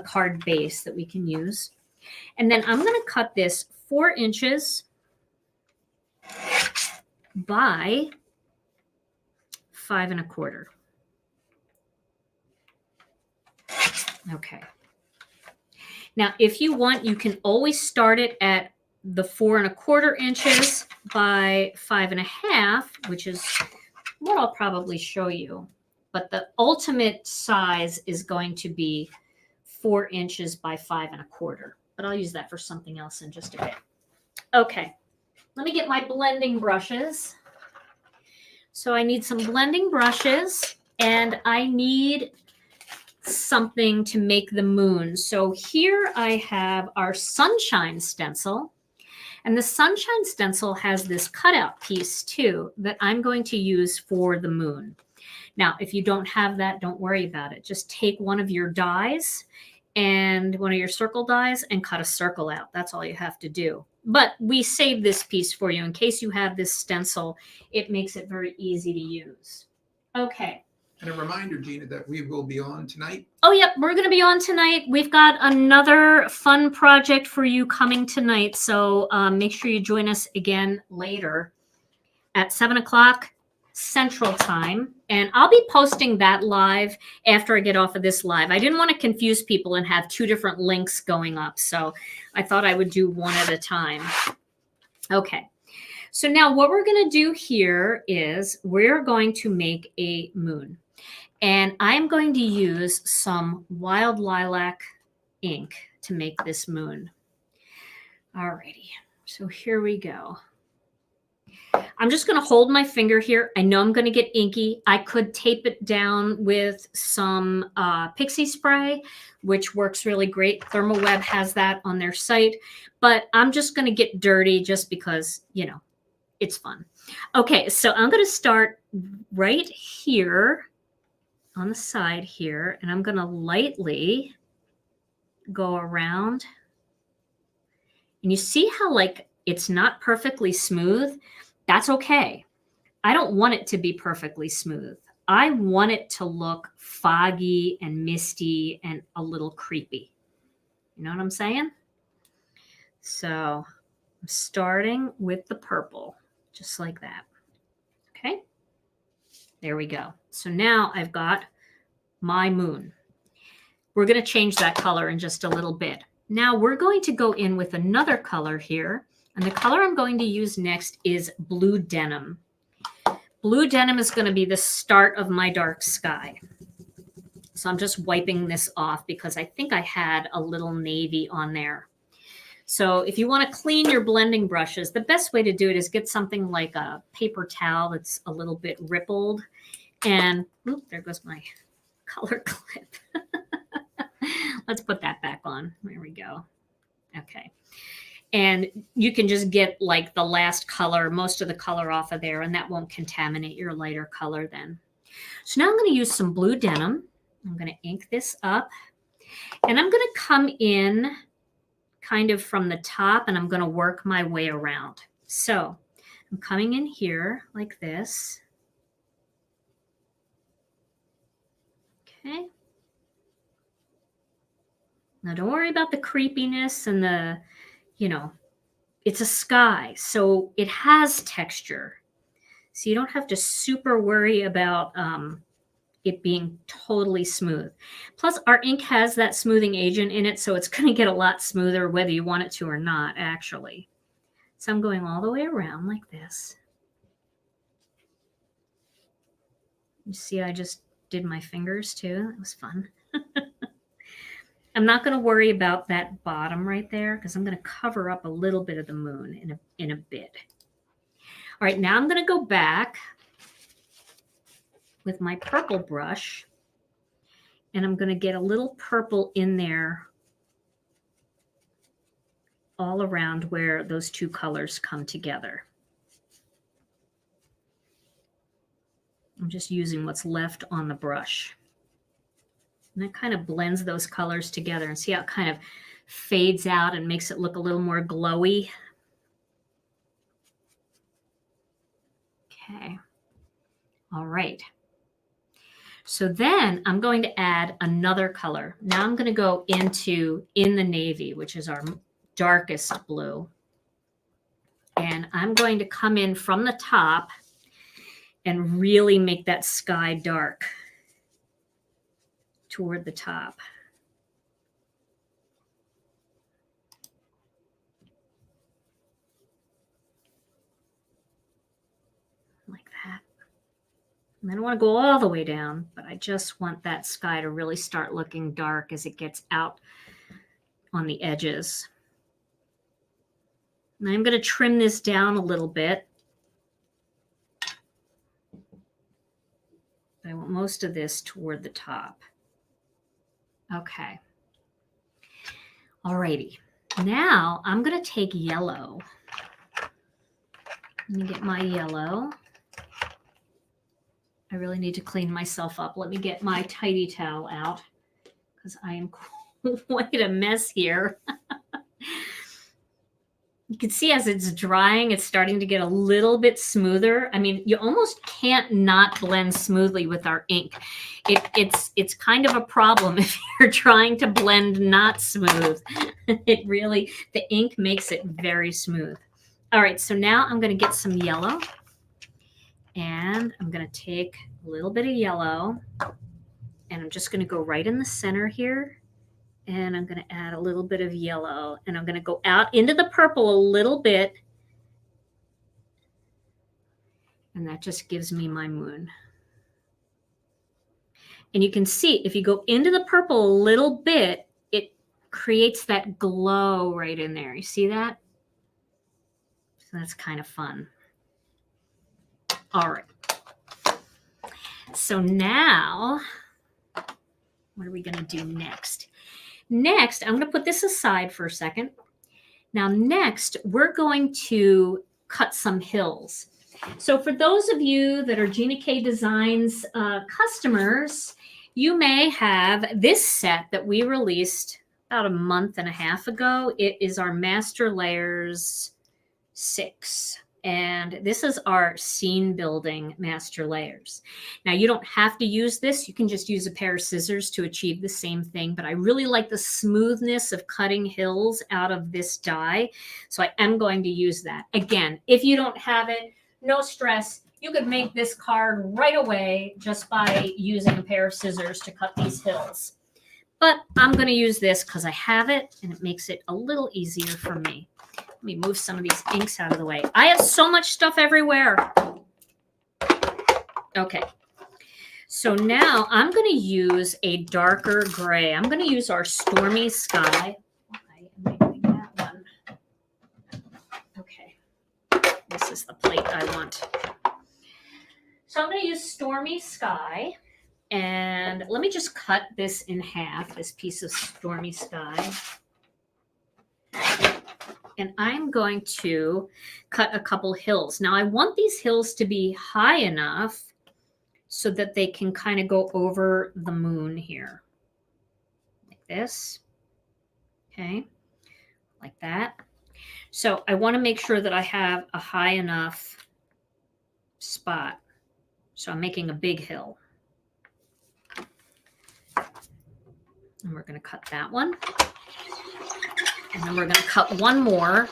[SPEAKER 1] card base that we can use. And then I'm going to cut this 4 inches by 5.25. Okay. Now, if you want, you can always start it at the 4.25 inches by 5.5, which is what I'll probably show you. But the ultimate size is going to be 4 inches by 5.25. But I'll use that for something else in just a bit. Okay, let me get my blending brushes. So I need some blending brushes, and I need something to make the moon. So here I have our sunshine stencil, and the sunshine stencil has this cutout piece too that I'm going to use for the moon. Now, if you don't have that, don't worry about it. Just take one of your dies and one of your circle dies and cut a circle out. That's all you have to do. But we saved this piece for you in case you have this stencil. It makes it very easy to use. Okay.
[SPEAKER 2] And a reminder, Gina, that we will be on tonight.
[SPEAKER 1] Oh, yep, we're going to be on tonight. We've got another fun project for you coming tonight. So make sure you join us again later at 7 o'clock Central Time. And I'll be posting that live after I get off of this live. I didn't want to confuse people and have 2 different links going up. So I thought I would do one at a time. Okay. So now what we're going to do here is we're going to make a moon. And I'm going to use some wild lilac ink to make this moon. Alrighty, so here we go. I'm just going to hold my finger here. I know I'm going to get inky. I could tape it down with some pixie spray, which works really great. Thermoweb has that on their site. But I'm just going to get dirty just because, you know, it's fun. Okay, so I'm going to start right here on the side here, and I'm going to lightly go around. And you see how like it's not perfectly smooth? That's okay. I don't want it to be perfectly smooth. I want it to look foggy and misty and a little creepy. You know what I'm saying? So I'm starting with the purple, just like that. Okay. There we go. So now I've got my moon. We're going to change that color in just a little bit. Now we're going to go in with another color here. And the color I'm going to use next is blue denim. Blue denim is going to be the start of my dark sky. So I'm just wiping this off because I think I had a little navy on there. So if you want to clean your blending brushes, the best way to do it is get something like a paper towel that's a little bit rippled. And oops, there goes my color clip. Let's put that back on. There we go. Okay. And you can just get like the last color, most of the color off of there, and that won't contaminate your lighter color then. So now I'm going to use some blue denim. I'm going to ink this up. And I'm going to come in kind of from the top, and I'm going to work my way around. So I'm coming in here like this. Okay. Now don't worry about the creepiness and the, you know, it's a sky, so it has texture. So you don't have to super worry about it being totally smooth. Plus, our ink has that smoothing agent in it, so it's going to get a lot smoother whether you want it to or not, actually. So I'm going all the way around like this. You see, I just did my fingers too. That was fun. I'm not going to worry about that bottom right there because I'm going to cover up a little bit of the moon in a bit. All right, now I'm going to go back with my purple brush, and I'm going to get a little purple in there all around where those two colors come together. I'm just using what's left on the brush. And that kind of blends those colors together, and see how it kind of fades out and makes it look a little more glowy. Okay. All right. So then I'm going to add another color. Now I'm going to go into In the Navy, which is our darkest blue. And I'm going to come in from the top and really make that sky dark toward the top. Like that. And I don't want to go all the way down, but I just want that sky to really start looking dark as it gets out on the edges. And I'm going to trim this down a little bit. I want most of this toward the top. Okay. Alrighty. Now I'm going to take yellow. Let me get my yellow. I really need to clean myself up. Let me get my tidy towel out because I am quite a mess here. You can see as it's drying, it's starting to get a little bit smoother. I mean, you almost can't not blend smoothly with our ink. It's kind of a problem if you're trying to blend not smooth. It really, the ink makes it very smooth. All right, so now I'm going to get some yellow. And I'm going to take a little bit of yellow. And I'm just going to go right in the center here. And I'm going to add a little bit of yellow, and I'm going to go out into the purple a little bit. And that just gives me my moon. And you can see if you go into the purple a little bit, it creates that glow right in there. You see that? So that's kind of fun. All right. So now, what are we going to do next? Next, I'm going to put this aside for a second. Now, next, we're going to cut some hills. So for those of you that are Gina K Designs customers, you may have this set that we released about a month and a half ago. It is our Master Layers 6. And this is our scene building master layers. Now, you don't have to use this. You can just use a pair of scissors to achieve the same thing. But I really like the smoothness of cutting hills out of this die. So I am going to use that. Again, if you don't have it, no stress. You could make this card right away just by using a pair of scissors to cut these hills. But I'm going to use this because I have it and it makes it a little easier for me. Let me move some of these inks out of the way. I have so much stuff everywhere. Okay. So now I'm going to use a darker gray. I'm going to use our Stormy Sky. I am making that one. Okay. This is the plate I want. So I'm going to use Stormy Sky. And let me just cut this in half, this piece of Stormy Sky. And I'm going to cut a couple hills. Now, I want these hills to be high enough so that they can kind of go over the moon here. Like this. Okay. Like that. So I want to make sure that I have a high enough spot. So I'm making a big hill. And we're going to cut that one. And then we're going to cut one more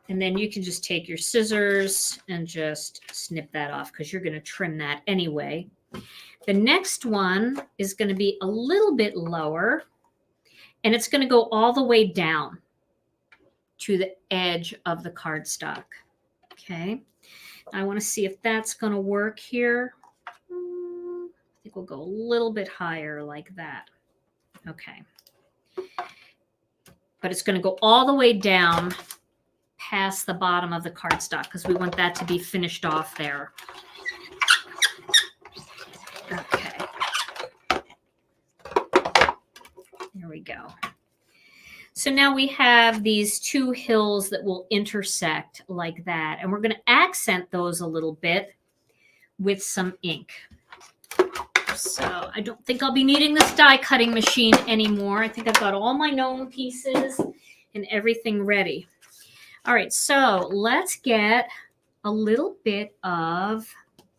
[SPEAKER 1] And then you can just take your scissors and just snip that off because you're going to trim that anyway. The next one is going to be a little bit lower, and it's going to go all the way down to the edge of the cardstock. Okay. I want to see if that's going to work here. I think we'll go a little bit higher like that. Okay. But it's going to go all the way down past the bottom of the cardstock because we want that to be finished off there. Okay. There we go. So now we have these two hills that will intersect like that. And we're going to accent those a little bit with some ink. So I don't think I'll be needing this die cutting machine anymore. I think I've got all my gnome pieces and everything ready. All right, so let's get a little bit of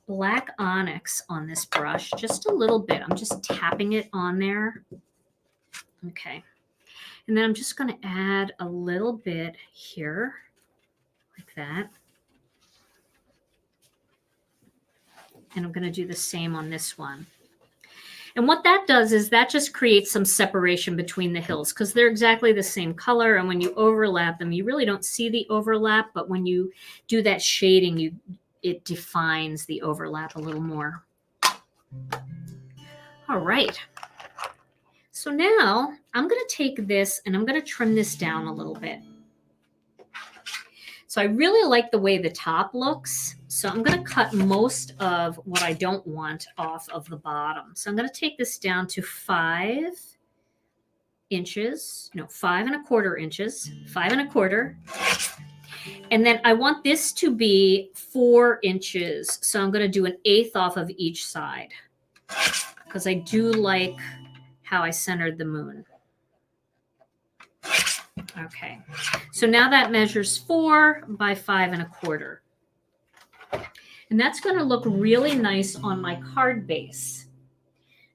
[SPEAKER 1] black onyx on this brush, just a little bit. I'm just tapping it on there. Okay. And then I'm just going to add a little bit here, like that. And I'm going to do the same on this one. And what that does is that just creates some separation between the hills because they're exactly the same color. And when you overlap them, you really don't see the overlap. But when you do that shading, it defines the overlap a little more. All right. So now I'm going to take this and I'm going to trim this down a little bit. So I really like the way the top looks. So I'm going to cut most of what I don't want off of the bottom. So I'm going to take this down to 5 inches, no, 5¼ inches, 5¼ And then I want this to be 4 inches. So I'm going to do 1/8 off of each side because I do like how I centered the moon. Okay, so now that measures 4 by 5¼ And that's going to look really nice on my card base.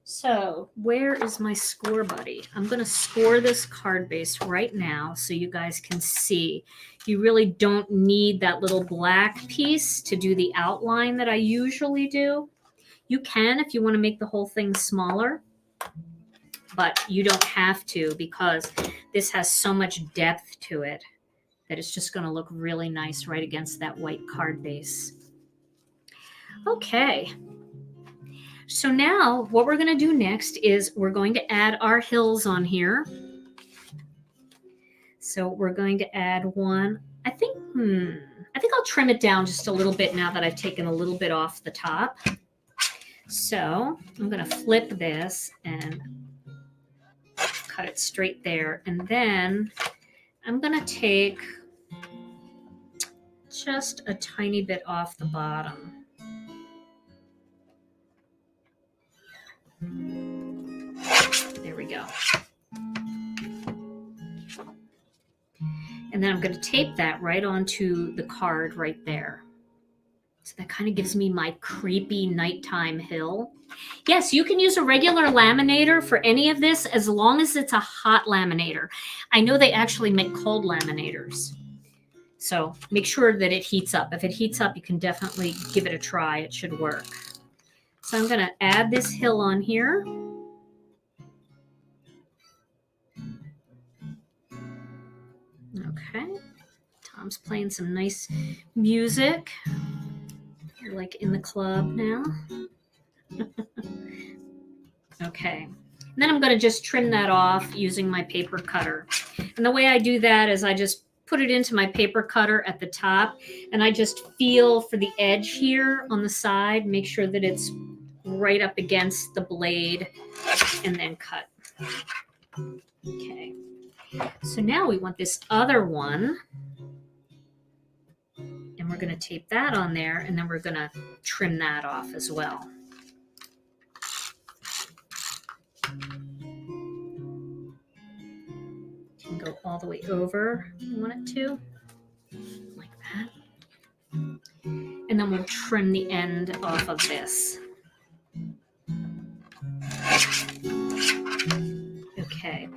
[SPEAKER 1] So where is my score buddy? I'm going to score this card base right now so you guys can see. You really don't need that little black piece to do the outline that I usually do. You can if you want to make the whole thing smaller, but you don't have to because this has so much depth to it that it's just going to look really nice right against that white card base. Okay. So now what we're going to do next is we're going to add our hills on here. So we're going to add one. I think I'll trim it down just a little bit now that I've taken a little bit off the top. So I'm going to flip this and cut it straight there. And then I'm going to take just a tiny bit off the bottom. There we go. And then I'm going to tape that right onto the card right there. So that kind of gives me my creepy nighttime hill. Yes, you can use a regular laminator for any of this as long as it's a hot laminator. I know they actually make cold laminators. So make sure that it heats up. If it heats up, you can definitely give it a try. It should work. So I'm going to add this hill on here. Okay. Tom's playing some nice music. You're like in the club now. Okay. And then I'm going to just trim that off using my paper cutter. And the way I do that is I just put it into my paper cutter at the top and I just feel for the edge here on the side, make sure that it's right up against the blade and then cut. Okay. So now we want this other one and we're going to tape that on there and then we're going to trim that off as well. Can go all the way over if you want it to, like that. And then we'll trim the end off of this. Okay. Okay.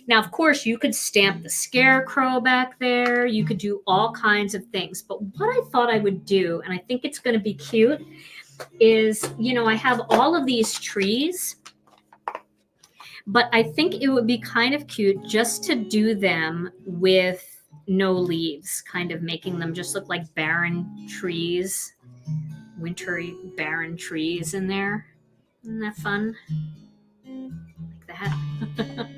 [SPEAKER 1] Now, of course, you could stamp the scarecrow back there. You could do all kinds of things. But what I thought I would do, and I think it's going to be cute, is, you know, I have all of these trees, but I think it would be kind of cute just to do them with no leaves, kind of making them just look like barren trees, wintry barren trees in there. Isn't that fun? Like that.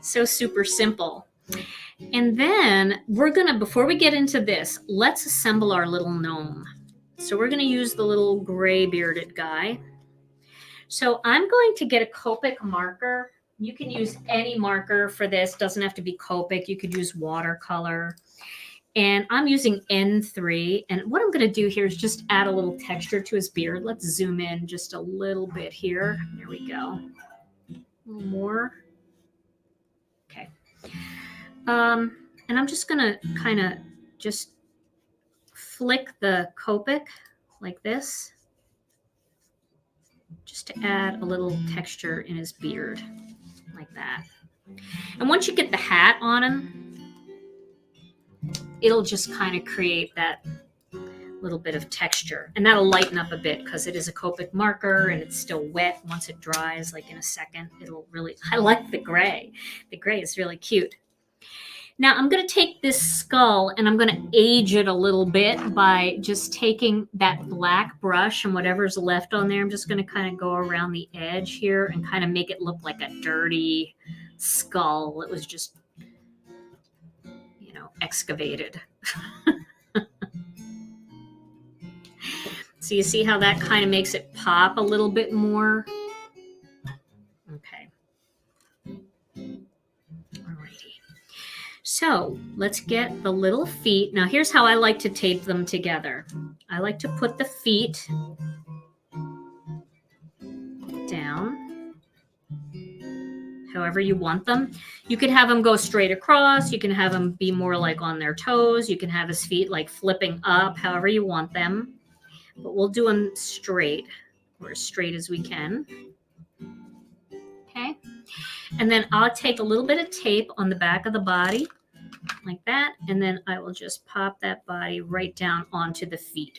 [SPEAKER 1] So super simple. And then we're gonna, before we get into this, let's assemble our little gnome. So we're gonna use the little gray bearded guy. So I'm going to get a Copic marker. You can use any marker for this. Doesn't have to be Copic. You could use watercolor. And I'm using N3. And what I'm going to do here is just add a little texture to his beard. Let's zoom in just a little bit here. There we go. A little more. Okay. And I'm just going to kind of just flick the Copic like this, just to add a little texture in his beard, like that. And once you get the hat on him, it'll just kind of create that little bit of texture. And that'll lighten up a bit because it is a Copic marker and it's still wet. Once it dries, like in a second, it'll really, I like the gray. The gray is really cute. Now I'm going to take this skull and I'm going to age it a little bit by just taking that black brush and whatever's left on there. I'm just going to kind of go around the edge here and kind of make it look like a dirty skull. It was just, you know, excavated. So you see how that kind of makes it pop a little bit more? Okay. Alrighty. So let's get the little feet. Now here's how I like to tape them together. I like to put the feet down however you want them. You could have them go straight across. You can have them be more like on their toes. You can have his feet like flipping up, however you want them. But we'll do them straight, or as straight as we can. Okay. And then I'll take a little bit of tape on the back of the body, like that. And then I will just pop that body right down onto the feet.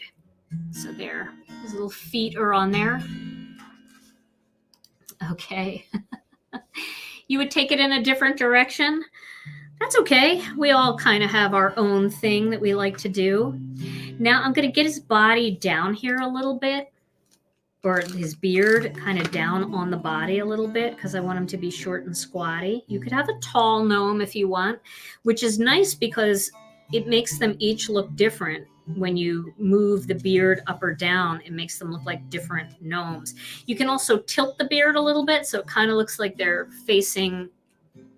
[SPEAKER 1] So there, his little feet are on there. Okay. You would take it in a different direction. That's okay. We all kind of have our own thing that we like to do. Now I'm going to get his body down here a little bit, or his beard kind of down on the body a little bit, because I want him to be short and squatty. You could have a tall gnome if you want, which is nice because it makes them each look different. When you move the beard up or down, it makes them look like different gnomes. You can also tilt the beard a little bit, so it kind of looks like they're facing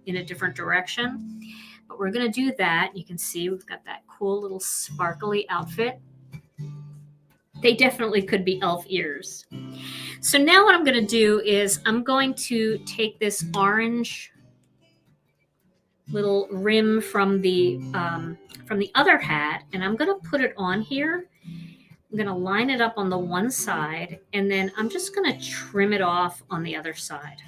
[SPEAKER 1] in a different direction. But we're going to do that. You can see we've got that cool little sparkly outfit. They definitely could be elf ears. So now what I'm going to do is I'm going to take this orange little rim from the other hat, and I'm going to put it on here. I'm going to line it up on the one side, and then I'm just going to trim it off on the other side.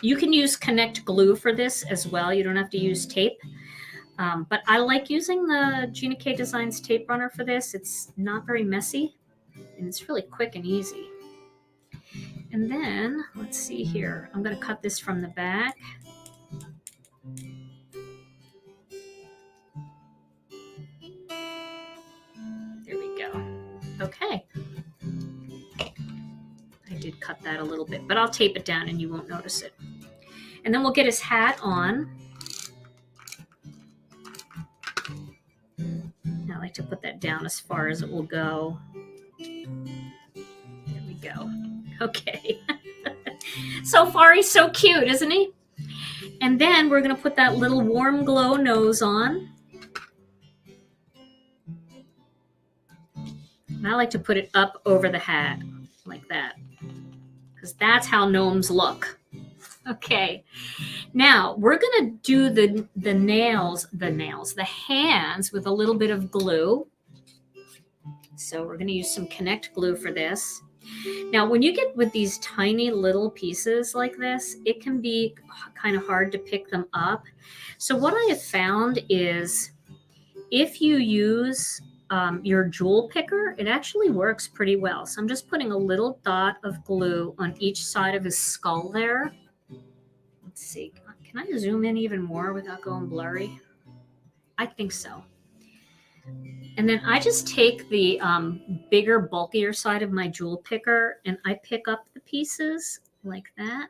[SPEAKER 1] You can use Connect glue for this as well. You don't have to use tape. But I like using the Gina K Designs tape runner for this. It's not very messy, and it's really quick and easy. And then, let's see here. I'm going to cut this from the back. There we go. Okay. I did cut that a little bit, but I'll tape it down and you won't notice it. And then we'll get his hat on. I like to put that down as far as it will go. There we go. Okay. So far, he's so cute, isn't he? And then we're going to put that little warm glow nose on. And I like to put it up over the hat, like that, because that's how gnomes look. Okay. Now we're going to do the hands with a little bit of glue. So we're going to use some Connect glue for this. Now, when you get with these tiny little pieces like this, it can be kind of hard to pick them up. So what I have found is if you use your jewel picker, it actually works pretty well. So I'm just putting a little dot of glue on each side of his skull there. Let's see, can I zoom in even more without going blurry? I think so. And then I just take the bigger, bulkier side of my jewel picker and I pick up the pieces like that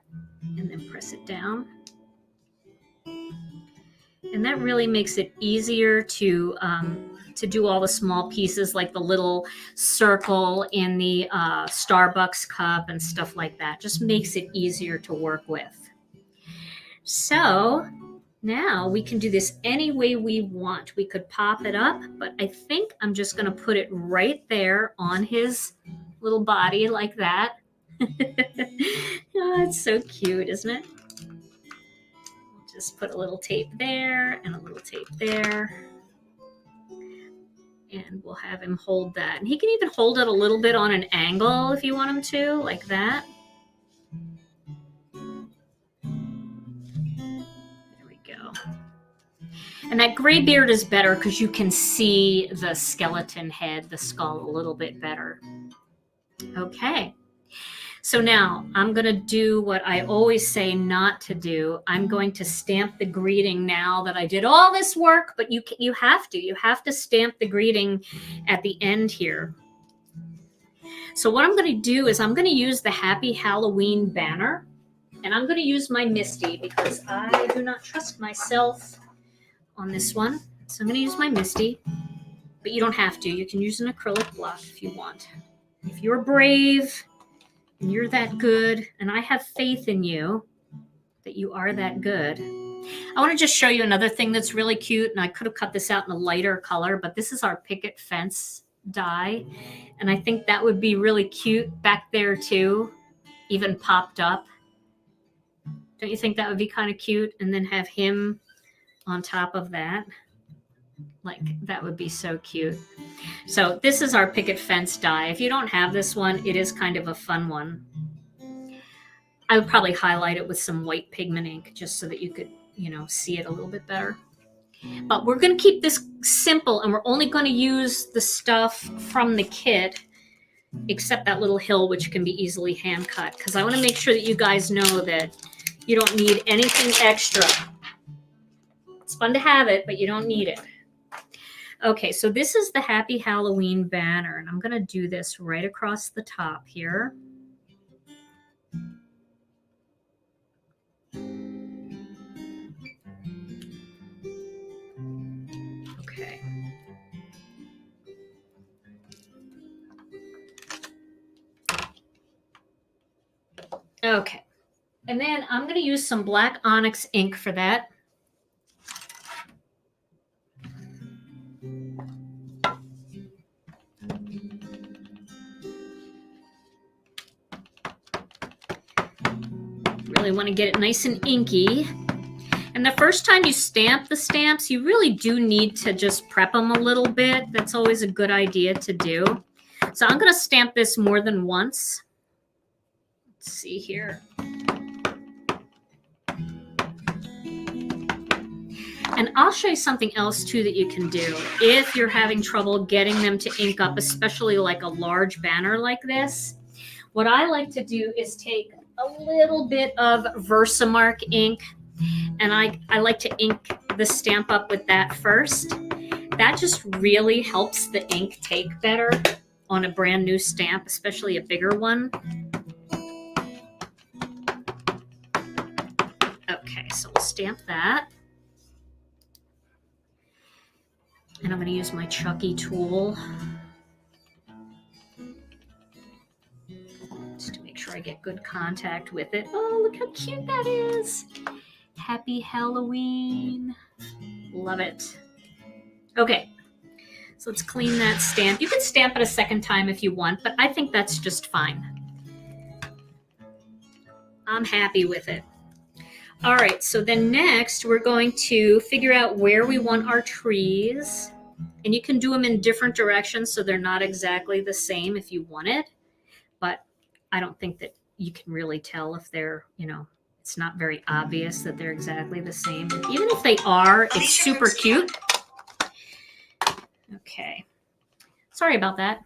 [SPEAKER 1] and then press it down. And that really makes it easier to do all the small pieces like the little circle in the Starbucks cup and stuff like that. Just makes it easier to work with. So now we can do this any way we want. We could pop it up, but I think I'm just going to put it right there on his little body like that. Oh, it's so cute, isn't it? We'll just put a little tape there and a little tape there. And we'll have him hold that. And he can even hold it a little bit on an angle if you want him to, like that. And that gray beard is better because you can see the skeleton head, the skull, a little bit better. Okay. So now I'm going to do what I always say not to do. I'm going to stamp the greeting now that I did all this work, but you have to stamp the greeting at the end here. So what I'm going to do is I'm going to use the Happy Halloween banner, and I'm going to use my Misty because I do not trust myself on this one. So I'm going to use my Misty, but you don't have to. You can use an acrylic block if you want. If you're brave and you're that good, and I have faith in you that you are that good. I want to just show you another thing that's really cute, and I could have cut this out in a lighter color, but this is our Picket Fence Die, and I think that would be really cute back there too, even popped up. Don't you think that would be kind of cute? And then have him on top of that. Like, that would be so cute. So this is our Picket Fence Die. If you don't have this one, it is kind of a fun one. I would probably highlight it with some white pigment ink just so that you could, see it a little bit better. But we're going to keep this simple, and we're only going to use the stuff from the kit, except that little hill, which can be easily hand cut, because I want to make sure that you guys know that you don't need anything extra. It's fun to have it, but you don't need it. Okay, so this is the Happy Halloween banner, and I'm going to do this right across the top here. Okay. Okay. And then I'm going to use some black onyx ink for that. Really want to get it nice and inky. And the first time you stamp the stamps, you really do need to just prep them a little bit. That's always a good idea to do. So I'm going to stamp this more than once. Let's see here. And I'll show you something else too that you can do if you're having trouble getting them to ink up, especially like a large banner like this. What I like to do is take a little bit of Versamark ink, and I like to ink the stamp up with that first. That just really helps the ink take better on a brand new stamp, especially a bigger one. Okay, so we'll stamp that. And I'm going to use my Chucky tool just to make sure I get good contact with it. Oh, look how cute that is. Happy Halloween. Love it. Okay, so let's clean that stamp. You can stamp it a second time if you want, but I think that's just fine. I'm happy with it. All right, so then next we're going to figure out where we want our trees. And you can do them in different directions so they're not exactly the same if you want it. But I don't think that you can really tell if they're, it's not very obvious that they're exactly the same. Even if they are, it's super cute. Okay. Sorry about that.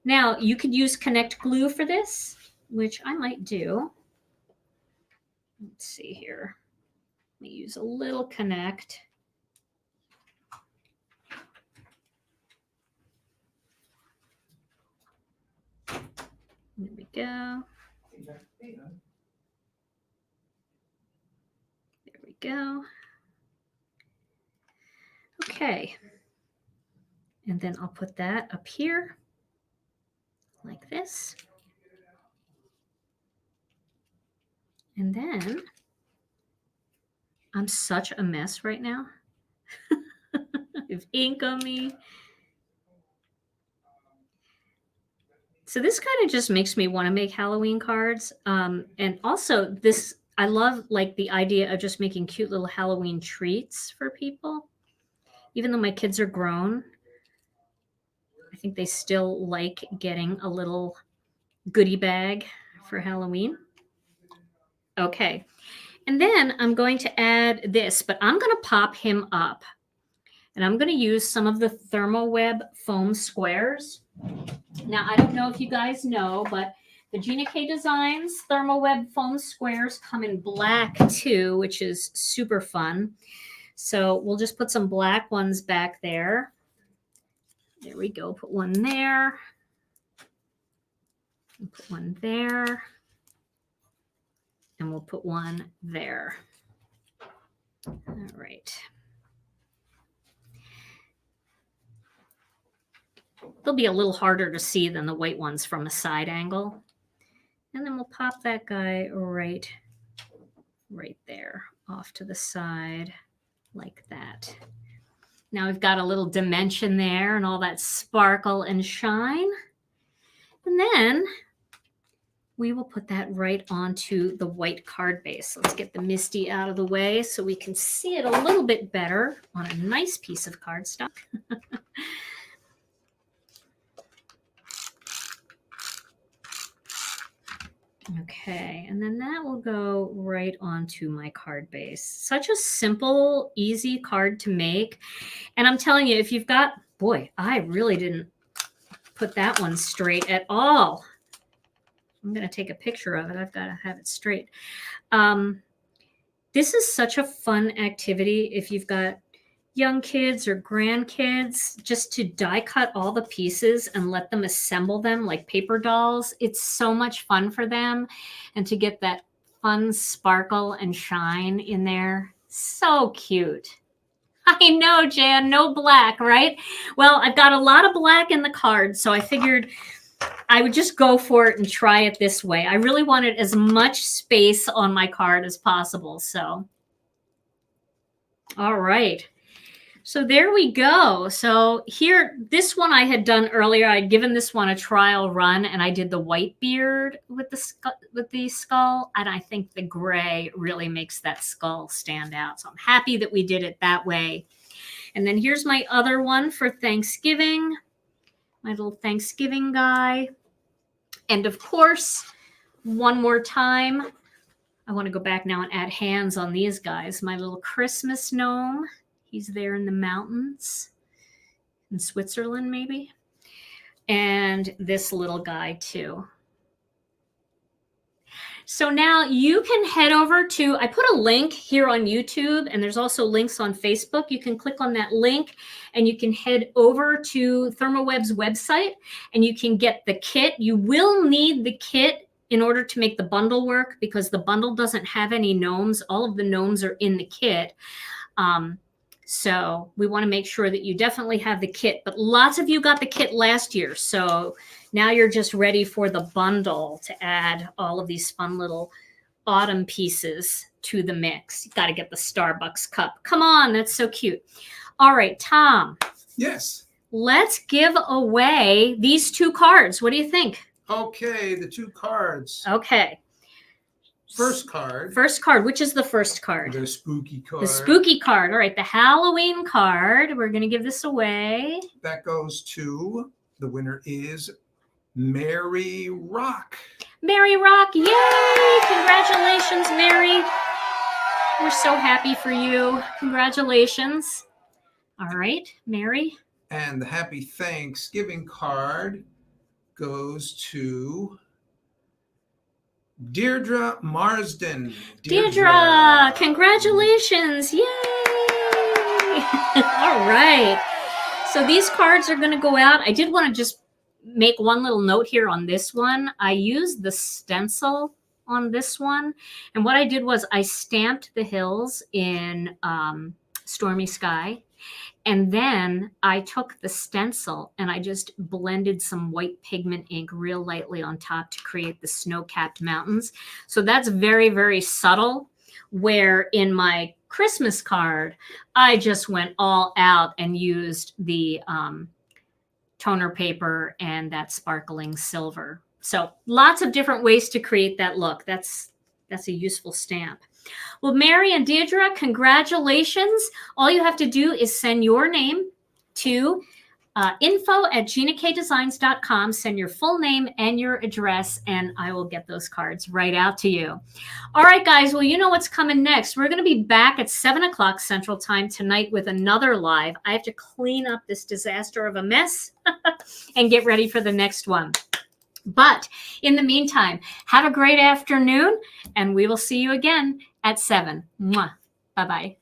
[SPEAKER 1] Now, you could use Connect Glue for this, which I might do. Let's see here. Let me use a little Connect. There we go. There we go. Okay. And then I'll put that up here like this. And then I'm such a mess right now. I have ink on me. So this kind of just makes me want to make Halloween cards. And also this, I love like the idea of just making cute little Halloween treats for people. Even though my kids are grown, I think they still like getting a little goodie bag for Halloween. Okay. And then I'm going to add this, but I'm going to pop him up. And I'm going to use some of the Thermoweb foam squares. Now, I don't know if you guys know, but the Gina K Designs Thermoweb foam squares come in black too, which is super fun. So we'll just put some black ones back there. There we go. Put one there. And put one there. And we'll put one there. All right. They'll be a little harder to see than the white ones from a side angle. And then we'll pop that guy right there off to the side like that. Now we've got a little dimension there and all that sparkle and shine. And then we will put that right onto the white card base. Let's get the Misty out of the way so we can see it a little bit better on a nice piece of cardstock. Okay, and then that will go right onto my card base. Such a simple, easy card to make. And I'm telling you, if you've got, boy, I really didn't put that one straight at all. I'm going to take a picture of it. I've got to have it straight. This is such a fun activity if you've got young kids or grandkids, just to die cut all the pieces and let them assemble them like paper dolls. It's so much fun for them, and to get that fun sparkle and shine in there. So cute. I know, Jan, no black, right? Well, I've got a lot of black in the card, so I figured I would just go for it and try it this way. I really wanted as much space on my card as possible. So, all right. So there we go. So here, this one I had done earlier. I'd given this one a trial run, and I did the white beard with the skull. And I think the gray really makes that skull stand out. So I'm happy that we did it that way. And then here's my other one for Thanksgiving, my little Thanksgiving guy. And of course, one more time, I want to go back now and add hands on these guys. My little Christmas gnome. He's there in the mountains in Switzerland, maybe. And this little guy too. So now you can head over to, I put a link here on YouTube, and there's also links on Facebook. You can click on that link and you can head over to Thermoweb's website and you can get the kit. You will need the kit in order to make the bundle work, because the bundle doesn't have any gnomes. All of the gnomes are in the kit. So we want to make sure that you definitely have the kit, but lots of you got the kit last year. So now you're just ready for the bundle to add all of these fun little autumn pieces to the mix. You got to get the Starbucks cup. Come on, that's so cute. All right, Tom.
[SPEAKER 2] Yes.
[SPEAKER 1] Let's give away these two cards. What do you think?
[SPEAKER 2] Okay, the two cards.
[SPEAKER 1] Okay.
[SPEAKER 2] First card.
[SPEAKER 1] First card. Which is the first card?
[SPEAKER 2] The spooky card.
[SPEAKER 1] The spooky card. All right. The Halloween card. We're going to give this away.
[SPEAKER 2] That goes to, the winner is Mary Rock.
[SPEAKER 1] Mary Rock, yay! Congratulations, Mary. We're so happy for you. Congratulations. All right, Mary.
[SPEAKER 2] And the Happy Thanksgiving card goes to Deirdre Marsden.
[SPEAKER 1] Deirdre, congratulations. Yay! All right. So these cards are going to go out. I did want to just make one little note here on this one. I used the stencil on this one. And what I did was I stamped the hills in Stormy Sky. And then I took the stencil and I just blended some white pigment ink real lightly on top to create the snow-capped mountains. So that's very, very subtle, where in my Christmas card, I just went all out and used the toner paper and that sparkling silver. So lots of different ways to create that look. That's a useful stamp. Well, Mary and Deirdre, congratulations. All you have to do is send your name to info@ginakdesigns.com. Send your full name and your address, and I will get those cards right out to you. All right, guys. Well, you know what's coming next. We're going to be back at 7 o'clock Central Time tonight with another live. I have to clean up this disaster of a mess and get ready for the next one. But in the meantime, have a great afternoon, and we will see you again at 7. Mwah. Bye-bye.